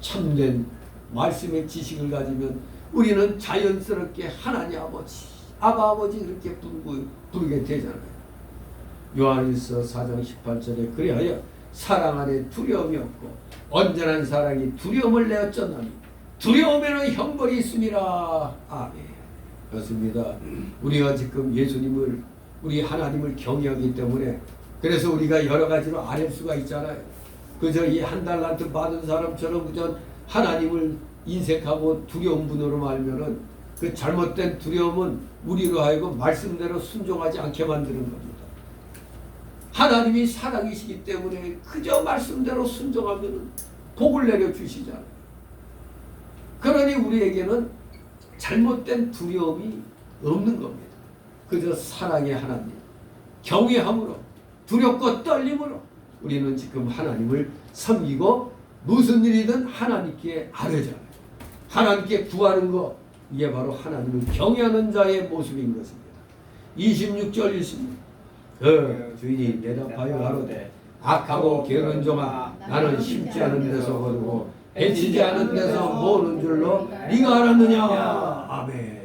참된 말씀의 지식을 가지면 우리는 자연스럽게 하나님 아버지, 아바 아버지 그렇게 부르게 되잖아요. 요한일서 4장 18절에 그리하여 사랑 안에 두려움이 없고 온전한 사랑이 두려움을 내어쫓나니 두려움에는 형벌이 있음이라. 아멘. 그렇습니다. 우리가 지금 예수님을, 우리 하나님을 경외하기 때문에 그래서 우리가 여러 가지로 알 수가 있잖아요. 그저 이 한 달란트 받은 사람처럼 그저 하나님을 인색하고 두려운 분으로 말면은 그 잘못된 두려움은 우리로 하여금 말씀대로 순종하지 않게 만드는 겁니다. 하나님이 사랑이시기 때문에 그저 말씀대로 순종하면 복을 내려주시잖아요. 그러니 우리에게는 잘못된 두려움이 없는 겁니다. 그저 사랑의 하나님, 경외함으로, 두렵고 떨림으로 우리는 지금 하나님을 섬기고 무슨 일이든 하나님께 아뢰잖아요. 하나님께 구하는 것, 이게 바로 하나님을 경외하는 자의 모습인 것입니다. 26절 읽습니다. 주인이 대답하여 가로되 악하고 게으른 종아, 나는 심지 않은 데서 거두고 해치지 않은 데서 모으는 줄로 네가 알았느냐. 아멘.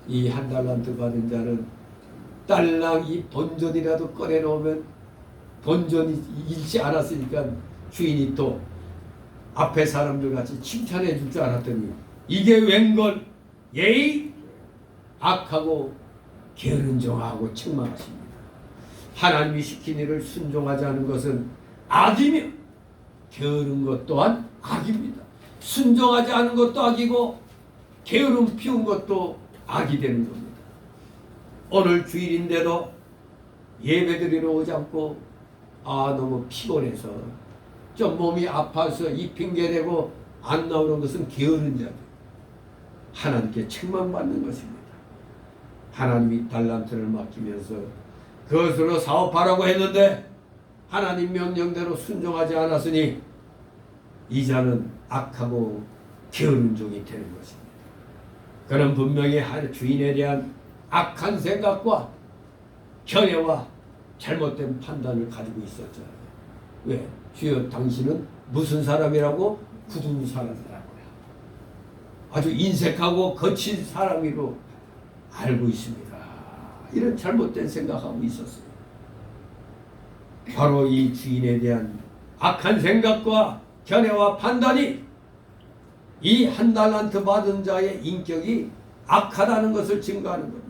이 한 달란트 받은 자는 딸랑 이 본전이라도 꺼내놓으면 본전이 잃지 않았으니까 주인이 또 앞에 사람들 같이 칭찬해 줄 줄 알았더니 이게 웬걸 예의 악하고 게으른 종하고 책망하십니다. 하나님이 시킨 일을 순종하지 않은 것은 악이며 게으른 것 또한 악입니다. 순종하지 않은 것도 악이고 게으름 피운 것도 악이 되는 겁니다. 오늘 주일인데도 예배드리러 오지 않고 너무 피곤해서 좀 몸이 아파서 이 핑계대고 안 나오는 것은 게으른 자들, 하나님께 책망받는 것입니다. 하나님이 달란트를 맡기면서 그것으로 사업하라고 했는데 하나님 명령대로 순종하지 않았으니 이 자는 악하고 게으른 종이 되는 것입니다. 그는 분명히 주인에 대한 악한 생각과 견해와 잘못된 판단을 가지고 있었잖아요. 왜? 주여 당신은 무슨 사람이라고 굳은 사람이라고요. 아주 인색하고 거친 사람으로 알고 있습니다. 이런 잘못된 생각하고 있었어요. 바로 이 주인에 대한 악한 생각과 견해와 판단이 이 한 달란트 받은 자의 인격이 악하다는 것을 증거하는 겁니다.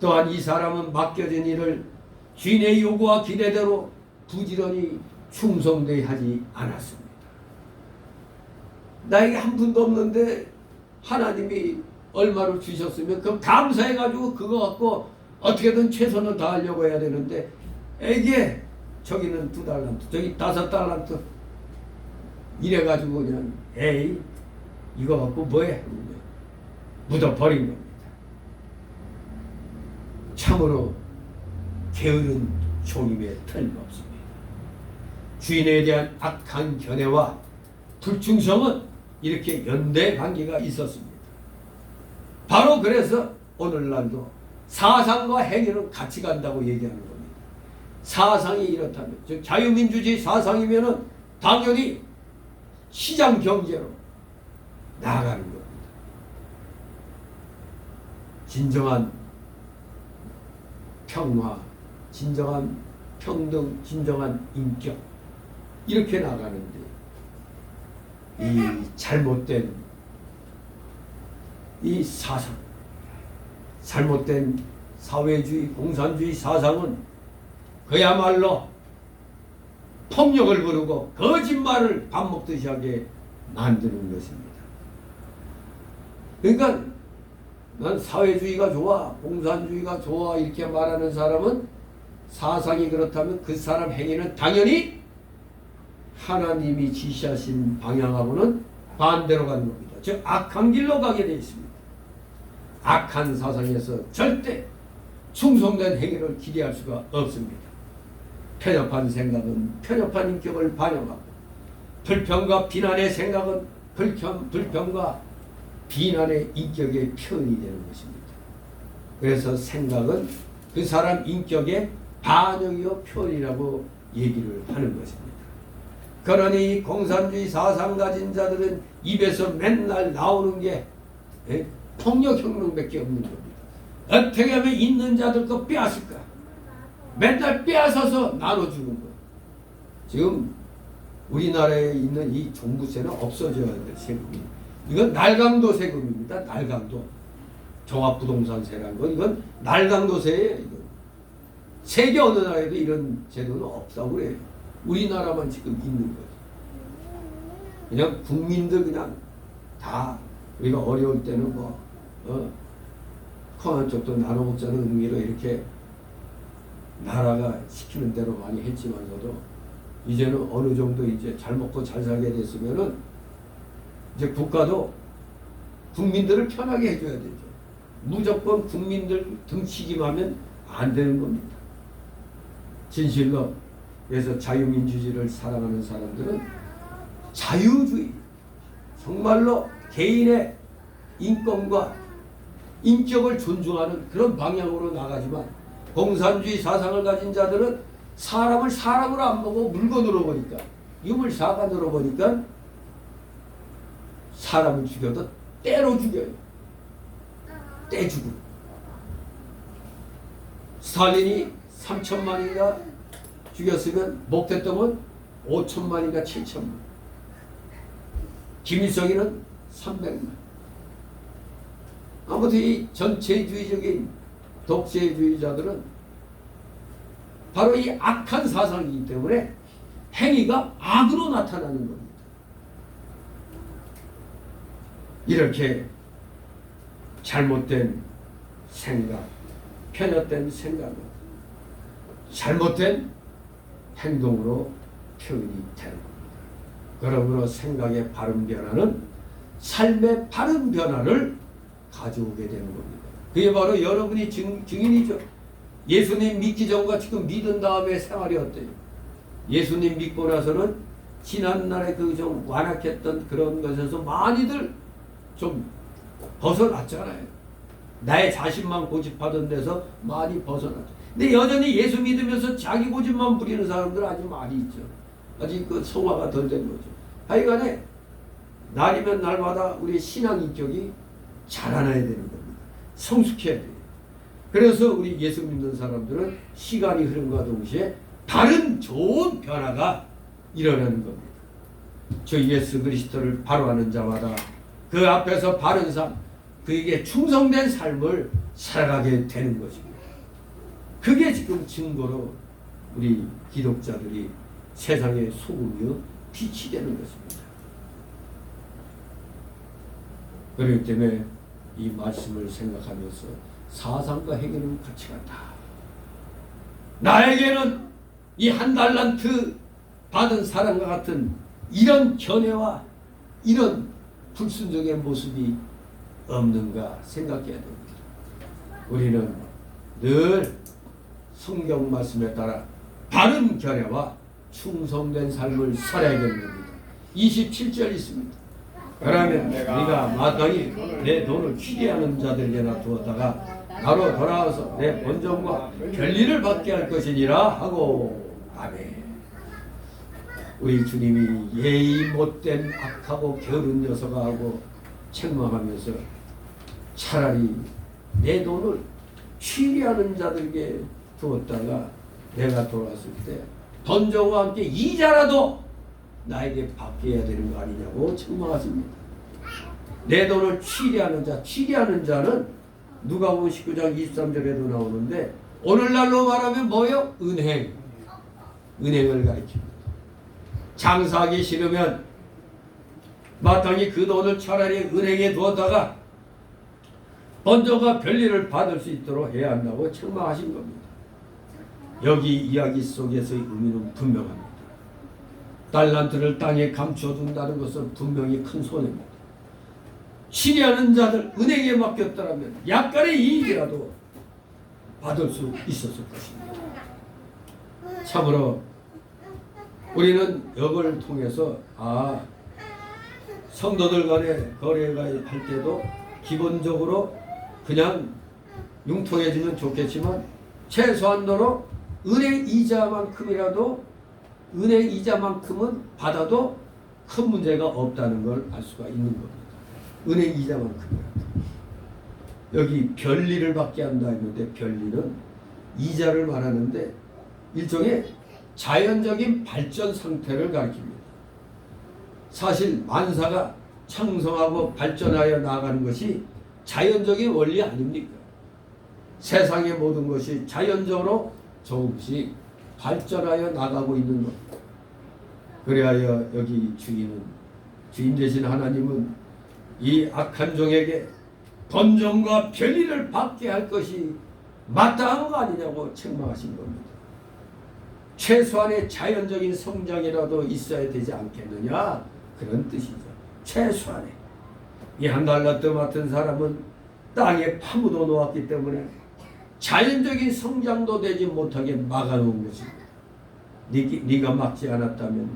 또한 이 사람은 맡겨진 일을 주인의 요구와 기대대로 부지런히 충성되게 하지 않았습니다. 나에게 한 푼도 없는데 하나님이 얼마를 주셨으면 그럼 감사해가지고 그거 갖고 어떻게든 최선을 다하려고 해야 되는데 에게 저기는 2달란트 저기 5달란트 이래가지고 그냥 에이 이거 갖고 뭐해 묻어버린 겁니다. 참으로 게으른 종임에 틀림없습니다. 주인에 대한 악한 견해와 불충성은 이렇게 연대 관계가 있었습니다. 바로 그래서 오늘날도 사상과 행위는 같이 간다고 얘기하는 겁니다. 사상이 이렇다면 즉 자유민주주의 사상이면은 당연히 시장 경제로 나아가는 겁니다. 진정한 평화, 진정한 평등, 진정한 인격 이렇게 나가는데 이 잘못된 이 사상, 잘못된 사회주의, 공산주의 사상은 그야말로 폭력을 부르고 거짓말을 밥 먹듯이 하게 만드는 것입니다. 그러니까 난 사회주의가 좋아, 공산주의가 좋아 이렇게 말하는 사람은 사상이 그렇다면 그 사람 행위는 당연히 하나님이 지시하신 방향하고는 반대로 가는 겁니다. 즉 악한 길로 가게 되어 있습니다. 악한 사상에서 절대 충성된 행위를 기대할 수가 없습니다. 편협한 생각은 편협한 인격을 반영하고 불평과 비난의 생각은 불평과 비난의 인격의 표현이 되는 것입니다. 그래서 생각은 그 사람 인격의 반영이요 표현이라고 얘기를 하는 것입니다. 그러니 공산주의 사상 가진 자들은 입에서 맨날 나오는 게 폭력혁명밖에 없는 겁니다. 어떻게 하면 있는 자들 거 빼앗을까? 맨날 빼앗아서 나눠주는 거예요. 지금 우리나라에 있는 이 종부세는 없어져야 될 세금이. 이건 날강도 세금입니다. 날강도. 종합부동산세라는 건 이건 날강도세예요. 이건. 세계 어느 나라에도 이런 제도는 없다고 그래요. 우리나라만 지금 있는 거죠. 그냥 국민들 그냥 다 우리가 어려울 때는 콩한 쪽도 나눠 먹자는 의미로 이렇게 나라가 시키는 대로 많이 했지만서도 이제는 어느 정도 이제 잘 먹고 잘 살게 됐으면은 이제 국가도 국민들을 편하게 해줘야 되죠. 무조건 국민들 등치기만 하면 안 되는 겁니다. 진실로 그래서 자유민주주의를 사랑하는 사람들은 자유주의, 정말로 개인의 인권과 인격을 존중하는 그런 방향으로 나가지만 공산주의 사상을 가진 자들은 사람을 사람으로 안 보고 물건으로 보니까 유물사관으로 보니까 사람을 죽여도 때로 죽여요. 떼주고. 스탈린이 3천만인가 죽였으면 목대똥은 5천만인가 7천만. 김일성이는 300만. 아무튼 이 전체주의적인 독재주의자들은 바로 이 악한 사상이기 때문에 행위가 악으로 나타나는 겁니다. 이렇게 잘못된 생각, 편협된 생각은 잘못된 행동으로 표현이 되는 겁니다. 그러므로 생각의 바른 변화는 삶의 바른 변화를 가져오게 되는 겁니다. 그게 바로 여러분이 증인이죠. 예수님 믿기 전과 지금 믿은 다음에 생활이 어때요? 예수님 믿고 나서는 지난날에 그 좀 완악했던 그런 것에서 많이들 좀 벗어났잖아요. 나의 자신만 고집하던 데서 많이 벗어났죠. 근데 여전히 예수 믿으면서 자기 고집만 부리는 사람들 아주 많이 있죠. 아직 그 성화가 덜 된 거죠. 하여간에 날이면 날마다 우리 신앙 인격이 자라나야 되는 겁니다. 성숙해야 돼요. 그래서 우리 예수 믿는 사람들은 시간이 흐름과 동시에 다른 좋은 변화가 일어나는 겁니다. 저 예수 그리스도를 바로 아는 자마다 그 앞에서 바른 삶, 그에게 충성된 삶을 살아가게 되는 것입니다. 그게 지금 증거로 우리 기독자들이 세상의 소금이요 빛이 되는 것입니다. 그렇기 때문에 이 말씀을 생각하면서 사상과 행위는 같이 간다. 나에게는 이 한 달란트 받은 사람과 같은 이런 견해와 이런 불순종의 모습이 없는가 생각해야 됩니다. 우리는 늘 성경 말씀에 따라 바른 견해와 충성된 삶을 살아야겠는 겁니다. 27절 있습니다. 그러면 네가 마땅히 내 돈을 취리하는 자들에게나 두었다가 나로 돌아와서 내 본전과 별일을 받게 할 것이니라 하고 아멘. 우리 주님이 예의 못된 악하고 게으른 녀석하고 책망하면서 차라리 내 돈을 취리하는 자들에게 두었다가 내가 돌아왔을 때 번전과 함께 이자라도 나에게 받게 해야 되는 거 아니냐고 책망하십니다. 내 돈을 취리하는 자, 취리하는 자는 누가복음 19장 23절에도 나오는데 오늘날로 말하면 뭐예요? 은행을 가리킵니다. 장사하기 싫으면 마땅히 그 돈을 차라리 은행에 두었다가 번전과 별일을 받을 수 있도록 해야 한다고 책망하신 겁니다. 여기 이야기 속에서의 의미는 분명합니다. 달란트를 땅에 감춰둔다는 것은 분명히 큰 손해입니다. 취리하는 자들 은행에 맡겼더라면 약간의 이익이라도 받을 수 있었을 것입니다. 참으로 우리는 이걸 통해서 성도들 간에 거래가 할 때도 기본적으로 그냥 융통해지면 좋겠지만 최소한도로 은행 이자만큼은 받아도 큰 문제가 없다는 걸 알 수가 있는 겁니다. 은행 이자만큼이라도. 여기 별리를 받게 한다 했는데 별리는 이자를 말하는데 일종의 자연적인 발전 상태를 가리킵니다. 사실 만사가 창성하고 발전하여 나아가는 것이 자연적인 원리 아닙니까? 세상의 모든 것이 자연적으로 조금씩 발전하여 나가고 있는 것. 그래야 여기 주인 되신 하나님은 이 악한 종에게 번전과 별일을 받게 할 것이 마땅한 거 아니냐고 책망하신 겁니다. 최소한의 자연적인 성장이라도 있어야 되지 않겠느냐, 그런 뜻이죠. 최소한의. 이 한 달란트 맡은 사람은 땅에 파묻어 놓았기 때문에 자연적인 성장도 되지 못하게 막아놓은 것입니다. 네가 막지 않았다면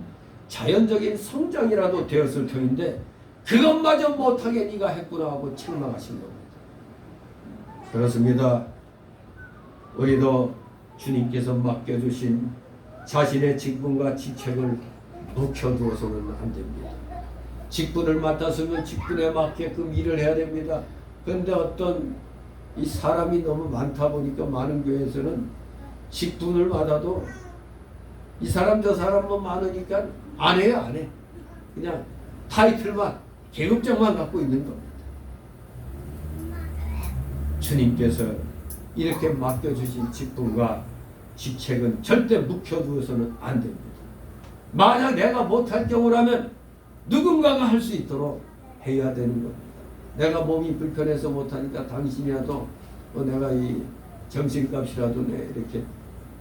자연적인 성장이라도 되었을 터인데 그것마저 못하게 네가 했구나 하고 책망하신 겁니다. 그렇습니다. 우리도 주님께서 맡겨주신 자신의 직분과 직책을 묵혀두어서는 안 됩니다. 직분을 맡았으면 직분에 맞게끔 일을 해야 됩니다. 그런데 어떤 이 사람이 너무 많다 보니까 많은 교회에서는 직분을 받아도 이 사람 저 사람만 많으니까 안 해요, 안 해. 그냥 타이틀만, 계급장만 갖고 있는 겁니다. 주님께서 이렇게 맡겨주신 직분과 직책은 절대 묵혀두어서는 안 됩니다. 만약 내가 못할 경우라면 누군가가 할 수 있도록 해야 되는 겁니다. 내가 몸이 불편해서 못하니까 당신이라도 내가 이 점심값이라도 이렇게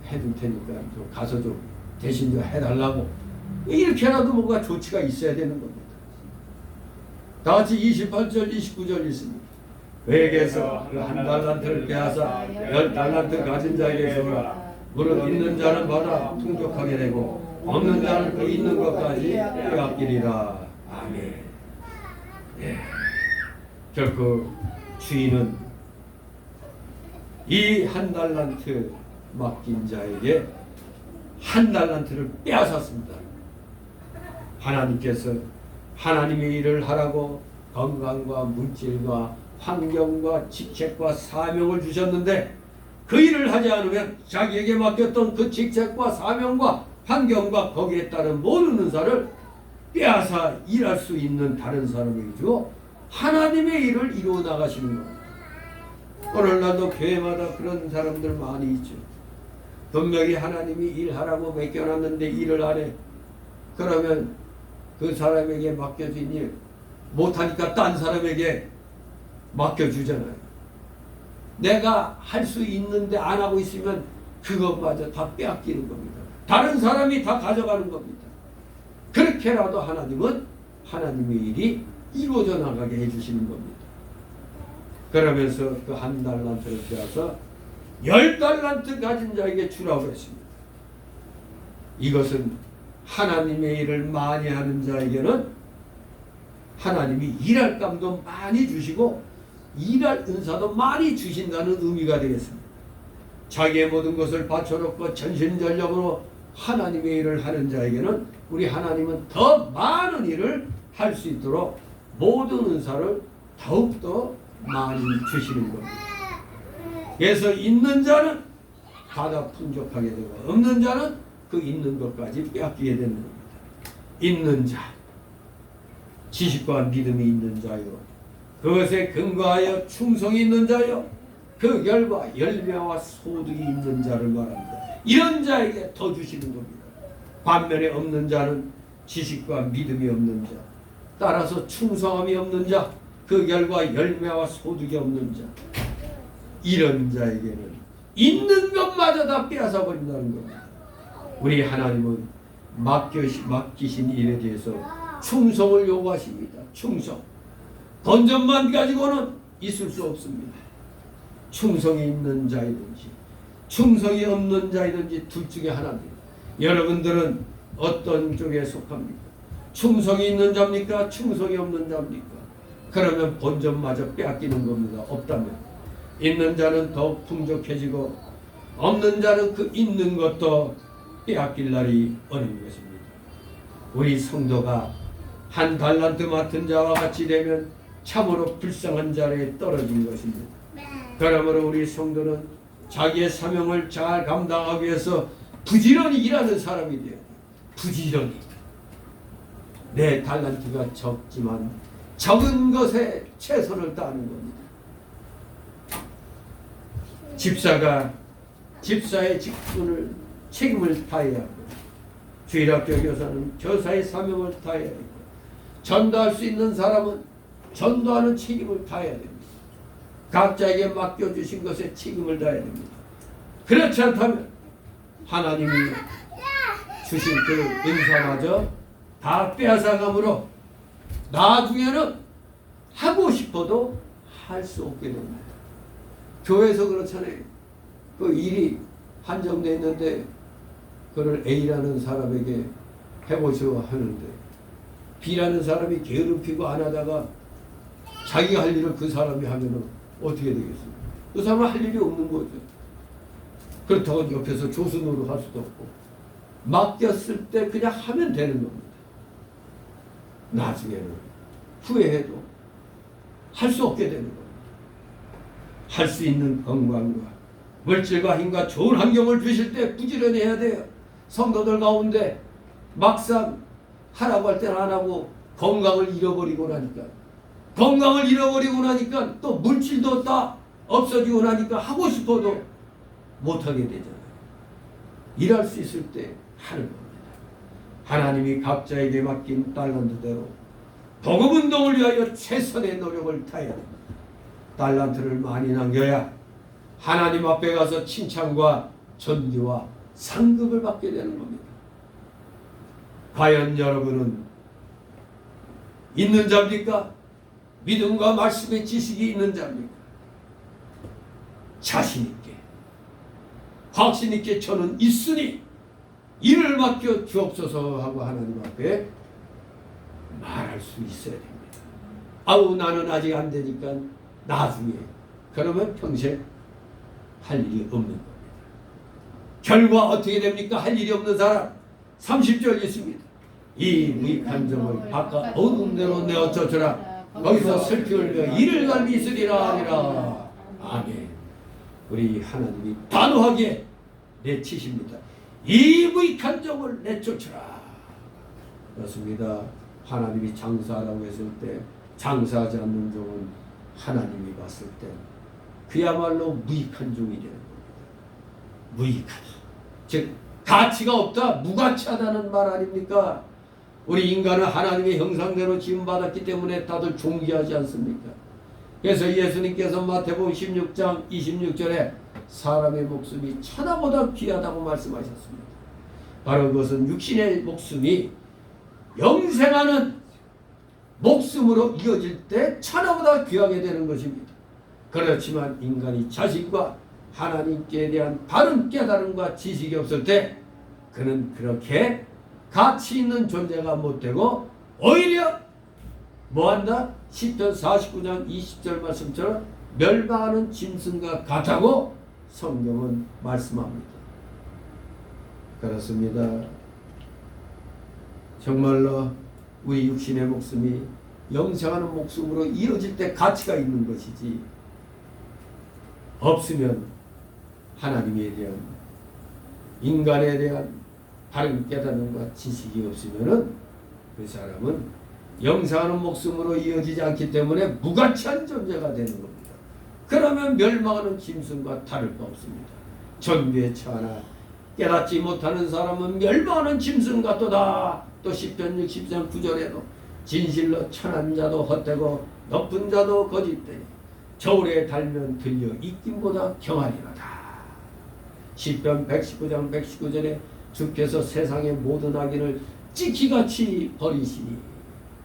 해줄 테니까 좀 가서 좀 대신 좀 해달라고 이렇게라도 뭔가 조치가 있어야 되는 겁니다. 다 같이 28절 29절 있습니다. 외에게서 그 한 달란트를 빼앗아 10달란트 가진 자에게 주라. 무릇 있는 자는 받아 풍족하게 되고 없는 자는 그 있는 것까지 빼앗기리라. 아멘. 예. 결코 주인은 이 한 달란트 맡긴 자에게 한 달란트를 빼앗았습니다. 하나님께서 하나님의 일을 하라고 건강과 물질과 환경과 직책과 사명을 주셨는데 그 일을 하지 않으면 자기에게 맡겼던 그 직책과 사명과 환경과 거기에 따른 모든 은사를 빼앗아 일할 수 있는 다른 사람에게 주고 하나님의 일을 이루어 나가시는 겁니다. 오늘날도 교회마다 그런 사람들 많이 있죠. 분명히 하나님이 일하라고 맡겨놨는데 일을 안 해. 그러면 그 사람에게 맡겨진 일 못하니까 딴 사람에게 맡겨주잖아요. 내가 할 수 있는데 안 하고 있으면 그것마저 다 빼앗기는 겁니다. 다른 사람이 다 가져가는 겁니다. 그렇게라도 하나님은 하나님의 일이 이루어져 나가게 해주시는 겁니다. 그러면서 그 1달란트를 빼앗아 10달란트 가진 자에게 주라고 했습니다. 이것은 하나님의 일을 많이 하는 자에게는 하나님이 일할 감도 많이 주시고 일할 은사도 많이 주신다는 의미가 되겠습니다. 자기의 모든 것을 바쳐놓고 전심전력으로 하나님의 일을 하는 자에게는 우리 하나님은 더 많은 일을 할 수 있도록 모든 은사를 더욱더 많이 주시는 겁니다. 그래서 있는 자는 받아 풍족하게 되고 없는 자는 그 있는 것까지 빼앗기게 되는 겁니다. 있는 자, 지식과 믿음이 있는 자요, 그것에 근거하여 충성이 있는 자요, 그 결과 열매와 소득이 있는 자를 말합니다. 이런 자에게 더 주시는 겁니다. 반면에 없는 자는 지식과 믿음이 없는 자, 따라서 충성함이 없는 자, 그 결과 열매와 소득이 없는 자, 이런 자에게는 있는 것마저 다 빼앗아 버린다는 겁니다. 우리 하나님은 맡기신 일에 대해서 충성을 요구하십니다. 충성. 본전만 가지고는 있을 수 없습니다. 충성이 있는 자이든지 충성이 없는 자이든지 둘 중에 하나입니다. 여러분들은 어떤 쪽에 속합니까? 충성이 있는 자입니까? 충성이 없는 자입니까? 그러면 본전마저 빼앗기는 겁니다. 없다면. 있는 자는 더욱 풍족해지고 없는 자는 그 있는 것도 빼앗길 날이 오는 것입니다. 우리 성도가 1달란트 맡은 자와 같이 되면 참으로 불쌍한 자리에 떨어진 것입니다. 그러므로 우리 성도는 자기의 사명을 잘 감당하기 위해서 부지런히 일하는 사람이 돼요. 부지런히. 내 달란트가 적지만 적은 것에 최선을 다하는 겁니다. 집사가 집사의 직분을 책임을 다해야 하고, 주일학교 교사는 교사의 사명을 다해야 하고, 전도할 수 있는 사람은 전도하는 책임을 다해야 됩니다. 각자에게 맡겨주신 것에 책임을 다해야 됩니다. 그렇지 않다면 하나님이 주신 그 은사마저 다 빼앗아감으로 나중에는 하고 싶어도 할 수 없게 됩니다. 교회에서 그렇잖아요. 그 일이 한정되어 있는데 그걸 A라는 사람에게 해보시고 하는데 B라는 사람이 게으름피고 안 하다가 자기가 할 일을 그 사람이 하면 어떻게 되겠습니까? 그 사람은 할 일이 없는 거죠. 그렇다고 옆에서 조수노릇 할 수도 없고 맡겼을 때 그냥 하면 되는 겁니다. 나중에는 후회해도 할 수 없게 되는 겁니다. 할 수 있는 건강과 물질과 힘과 좋은 환경을 주실 때 부지런히 해야 돼요. 성도들 가운데 막상 하라고 할 때는 안 하고 건강을 잃어버리고 나니까 또 물질도 다 없어지고 나니까 하고 싶어도 못하게 되잖아요. 일할 수 있을 때 하는 겁니다. 하나님이 각자에게 맡긴 달란트대로 복음운동을 위하여 최선의 노력을 다해야 됩니다. 달란트를 많이 남겨야 하나님 앞에 가서 칭찬과 존귀와 상급을 받게 되는 겁니다. 과연 여러분은 있는 자입니까? 믿음과 말씀의 지식이 있는 자입니까? 자신 있게, 확신 있게 저는 있으니 이를 맡겨 주옵소서 하고 하나님 앞에 말할 수 있어야 됩니다. 아우 나는 아직 안 되니까 나중에, 그러면 평생 할 일이 없는 겁니다. 결과 어떻게 됩니까? 할 일이 없는 사람 30절 있습니다. 이 무익한 종을 바깥 어두운 데로 내어 쫓으라. 거기서 슬피 울며 이를 갈미 있으리라 하니라. 아멘. 우리 하나님이 단호하게 내치십니다. 이 무익한 종을 내쫓으라. 그렇습니다. 하나님이 장사하라고 했을 때 장사하지 않는 종은 하나님이 봤을 때 그야말로 무익한 종이 되는 겁니다. 무익하다. 즉 가치가 없다, 무가치하다는 말 아닙니까? 우리 인간은 하나님의 형상대로 지음받았기 때문에 다들 존귀하지 않습니까? 그래서 예수님께서 마태복음 16장 26절에 사람의 목숨이 천하보다 귀하다고 말씀하셨습니다. 바로 그것은 육신의 목숨이 영생하는 목숨으로 이어질 때 천하보다 귀하게 되는 것입니다. 그렇지만 인간이 자신과 하나님께 대한 바른 깨달음과 지식이 없을 때 그는 그렇게 가치 있는 존재가 못되고 오히려 뭐한다? 시편 49장 20절 말씀처럼 멸망하는 짐승과 같다고 성경은 말씀합니다. 그렇습니다. 정말로 우리 육신의 목숨이 영생하는 목숨으로 이어질 때 가치가 있는 것이지, 없으면 하나님에 대한, 인간에 대한 바른 깨달음과 지식이 없으면은 그 사람은 영생하는 목숨으로 이어지지 않기 때문에 무가치한 존재가 되는 겁니다. 그러면 멸망하는 짐승과 다를 바 없습니다. 전비에 처하나 깨닫지 못하는 사람은 멸망하는 짐승 같도다. 또 시편 60장 9절에도 진실로 천한 자도 헛되고 높은 자도 거짓되니 저울에 달면 들려 입김보다 경하리로다. 시편 119장 119절에 주께서 세상의 모든 악인을 찌키같이 버리시니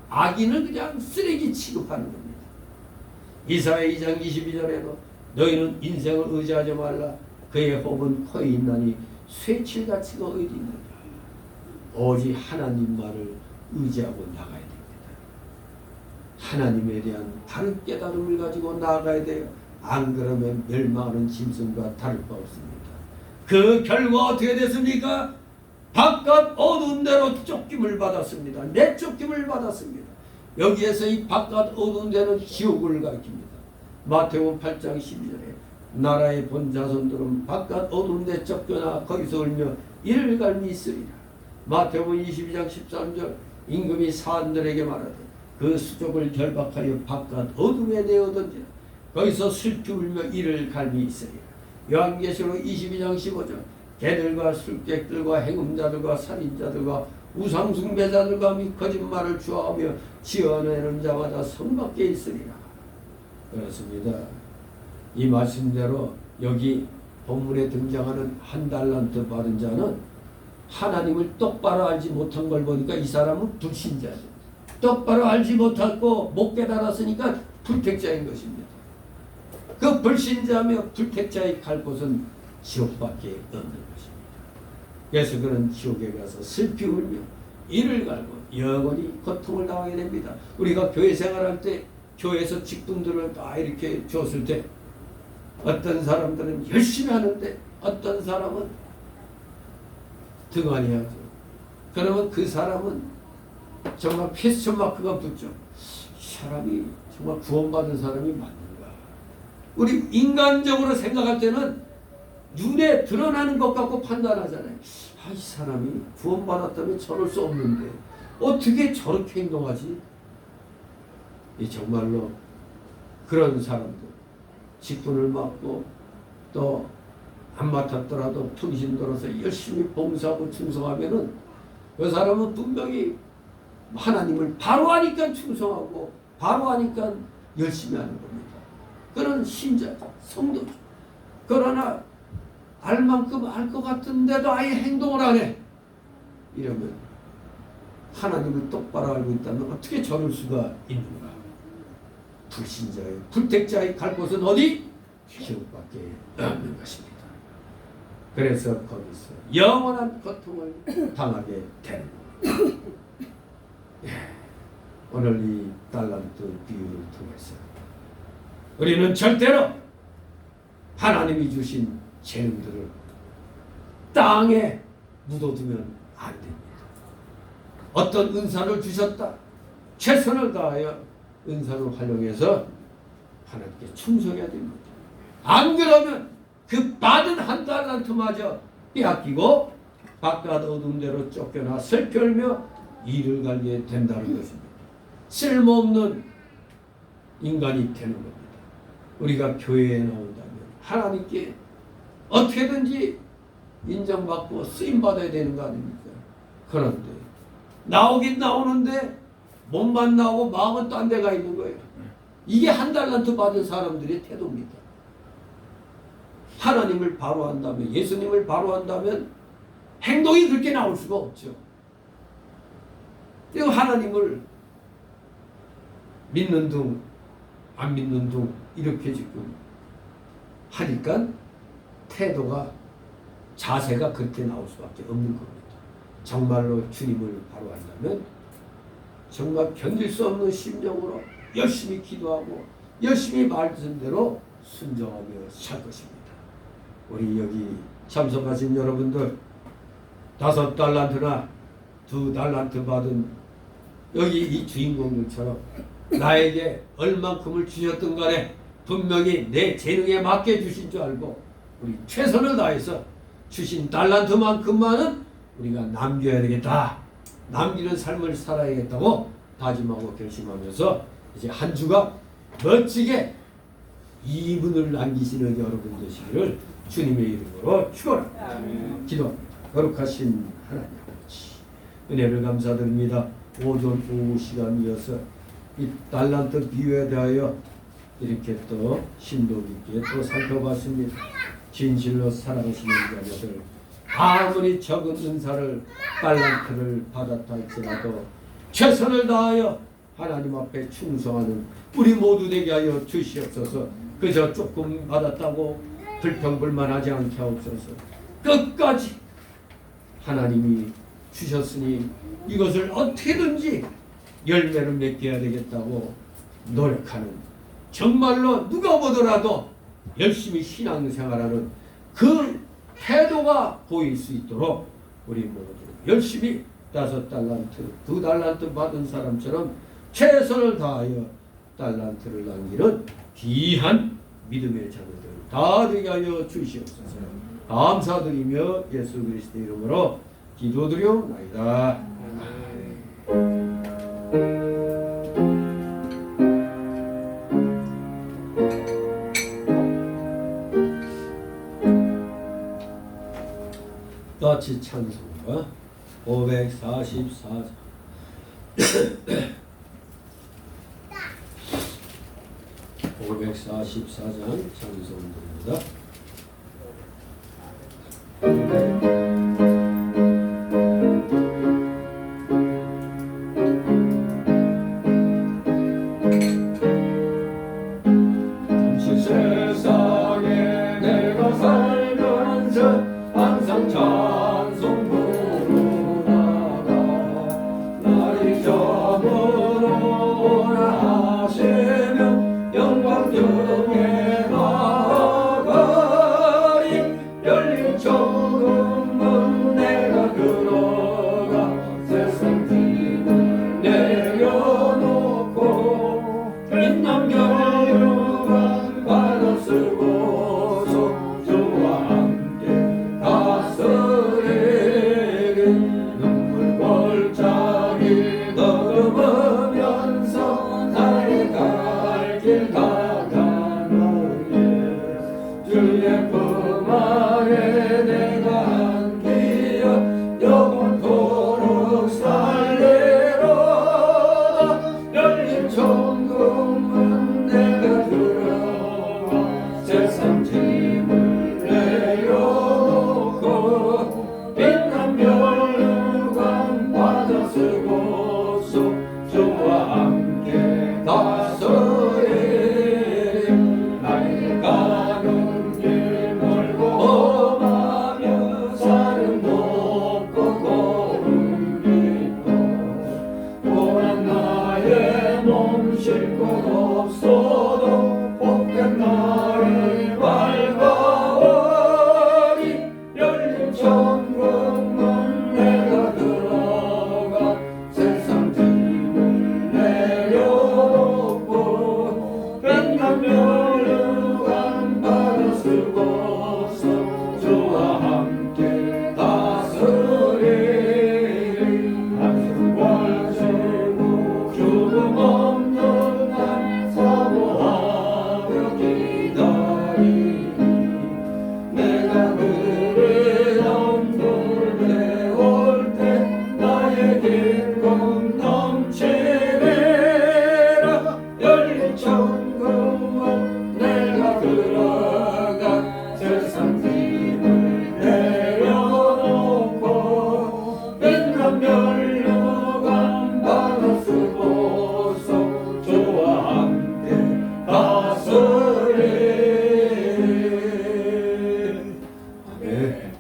악인을 그냥 쓰레기 취급하는 겁니다. 이사야 2장 22절에도 너희는 인생을 의지하지 말라. 그의 호흡은 코에 있나니 쇠칠같이 어디 있느냐. 오직 하나님만을 의지하고 나가야 됩니다. 하나님에 대한 바른 깨달음을 가지고 나아가야 돼요. 안 그러면 멸망하는 짐승과 다를 바 없습니다. 그 결과 어떻게 됐습니까? 바깥 어두운 데로 쫓김을 받았습니다. 내쫓김을 받았습니다. 여기에서 이 바깥 어두운 데는 지옥을 가리킵니다. 마태복음 8장 12절에 나라의 본 자손들은 바깥 어두운 데 쫓겨나 거기서 울며 이를 갈미 있으리라. 마태복음 22장 13절 임금이 사람들에게 말하되 그 수족을 결박하여 바깥 어둠에 내어 던지라. 거기서 슬피 울며 이를 갈미 있으리라. 요한계시록 22장 15절 개들과 술객들과 행음자들과 살인자들과 우상숭배자들과 및 거짓말을 주하며 지어내는 자마다 성 밖에 있으리라. 그렇습니다. 이 말씀대로 여기 본문에 등장하는 한 달란트 받은 자는 하나님을 똑바로 알지 못한 걸 보니까 이 사람은 불신자죠. 똑바로 알지 못하고 못 깨달았으니까 불택자인 것입니다. 그 불신자며 불택자의 갈 곳은 지옥밖에 없는 것입니다. 그래서 그는 지옥에 가서 슬피 울며 이를 갈고 영원히 고통을 당하게 됩니다. 우리가 교회 생활할 때 교회에서 직분들을 다 이렇게 줬을 때 어떤 사람들은 열심히 하는데 어떤 사람은 등한히 하죠. 그러면 그 사람은 정말 퀘스천 마크가 붙죠. 이 사람이 정말 구원받은 사람이 맞는가? 우리 인간적으로 생각할 때는 눈에 드러나는 것 갖고 판단하잖아요. 아, 이 사람이 구원받았다면 저럴 수 없는데 어떻게 저렇게 행동하지? 이 정말로 그런 사람들 직분을 맡고 또 안 맡았더라도 통신 들어서 열심히 봉사하고 충성하면은 그 사람은 분명히 하나님을 바로 하니까 충성하고 바로 하니까 열심히 하는 겁니다. 그런 신자죠. 성도죠. 그러나 알 만큼 알 것 같은데도 아예 행동을 안 해. 이러면 하나님을 똑바로 알고 있다면 어떻게 저럴 수가 있는가? 불신자의 불택자의 갈 곳은 어디? 지옥밖에 없는 것입니다. 그래서 거기서 영원한 고통을 당하게 되는 겁니다. 오늘 이 달란트 비유를 통해서 우리는 절대로 하나님이 주신 재능들을 땅에 묻어두면 안 됩니다. 어떤 은사를 주셨다. 최선을 다하여 은사를 활용해서 하나님께 충성해야 됩니다. 안 그러면 그 받은 한 달란트마저 빼앗기고 바깥 어두운 데로 쫓겨나 슬결며 일을 갈게 된다는 것입니다. 쓸모없는 인간이 되는 겁니다. 우리가 교회에 나온다면 하나님께 어떻게든지 인정받고 쓰임받아야 되는 거 아닙니까? 그런데 나오긴 나오는데 몸만 나오고 마음은 딴 데가 있는 거예요. 이게 한 달란트 받은 사람들의 태도입니다. 하나님을 바로 한다면, 예수님을 바로 한다면 행동이 그렇게 나올 수가 없죠. 그리고 하나님을 믿는 둥, 안 믿는 둥 이렇게 지금 하니까 태도가, 자세가 그렇게 나올 수밖에 없는 겁니다. 정말로 주님을 바로 한다면 정말 견딜 수 없는 심령으로 열심히 기도하고 열심히 말씀대로 순종하며 살 것입니다. 우리 여기 참석하신 여러분들 5달란트나 2달란트 받은 여기 이 주인공들처럼 나에게 얼만큼을 주셨든 간에 분명히 내 재능에 맞게 주신 줄 알고 우리 최선을 다해서 주신 달란트만큼만은 우리가 남겨야 되겠다. 남기는 삶을 살아야겠다고 다짐하고 결심하면서 이제 한 주가 멋지게 이분을 남기시는 여러분 되시기를 주님의 이름으로 축원합니다. 기도합니다. 거룩하신 하나님 아버지, 은혜를 감사드립니다. 오전 오후 시간이어서 이 달란트 비유에 대하여 이렇게 또 심도 깊게 또 살펴봤습니다. 진실로 사랑하시는 자녀들, 아무리 적은 은사를 달란트를 받았다 할지라도 최선을 다하여 하나님 앞에 충성하는 우리 모두 되게 하여 주시옵소서. 그저 조금 받았다고 불평불만하지 않게 하옵소서. 끝까지 하나님이 주셨으니 이것을 어떻게든지 열매를 맺게 해야 되겠다고 노력하는, 정말로 누가 보더라도 열심히 신앙생활하는 그 태도가 보일 수 있도록 우리 모두 열심히 5달란트, 2달란트 받은 사람처럼 최선을 다하여 달란트를 남기는 귀한 믿음의 자녀들 다 되게 하여 주시옵소서. 감사드리며 예수 그리스도 이름으로 기도드려옵나이다. 같이 찬송가 544장 544장 찬송드립니다. 잠시 세상에 내가 살면서 항상 찬송 부르다가 날이 저물어오라 하시면 영광 등에 나가리. 열린 천국문 내가 들어가 세상 짐을 내려놓고 빛난 여유가 받아 쓰고서 주와 함께 다스리 네.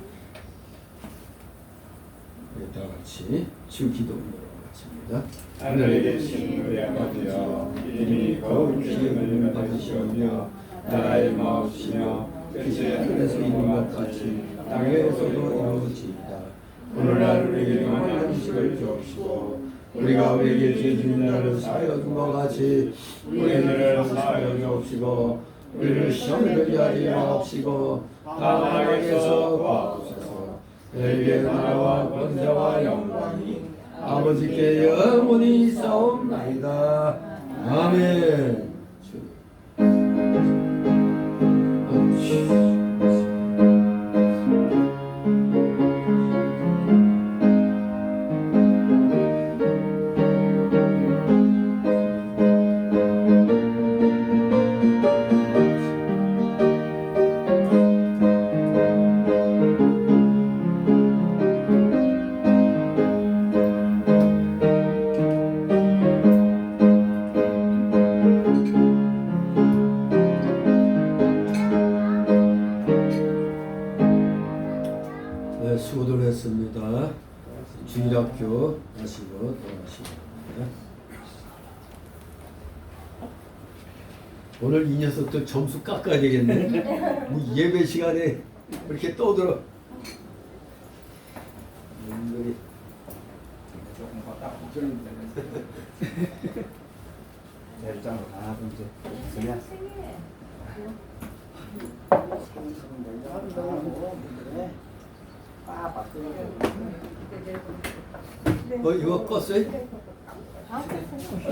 다 같이 주기도문으로 마칩니다. 하늘에 계신 우리 아버지여, 이름이 거룩히 여김을 받으시오며 나라의 마옵시며 뜻이 하늘에서 이룬 것 같이 땅에서도 이루어지이다. 오늘날 우리에게 영원한 음식을 주옵시고 우리가 우리에게 죄 짓는 자를 사하여 준 것 같이 우리를 사하여 주옵시고 우리를 시험에 들게 하지 마옵시고 다만 악에서 구하옵소서. 너희에게 나라와 권세와 영광이 아버지께 영원히 있사옵나이다. 아멘. 네, 수고들 했습니다. 주일학교 하시고 돌아가시고. 오늘 이 녀석들 점수 깎아야 되겠네. 뭐 예배 시간에 이렇게 떠들어. 놈들이. 조금 걷다 복수는 내일장으로 가나 이제 그냥 이거 껐어요?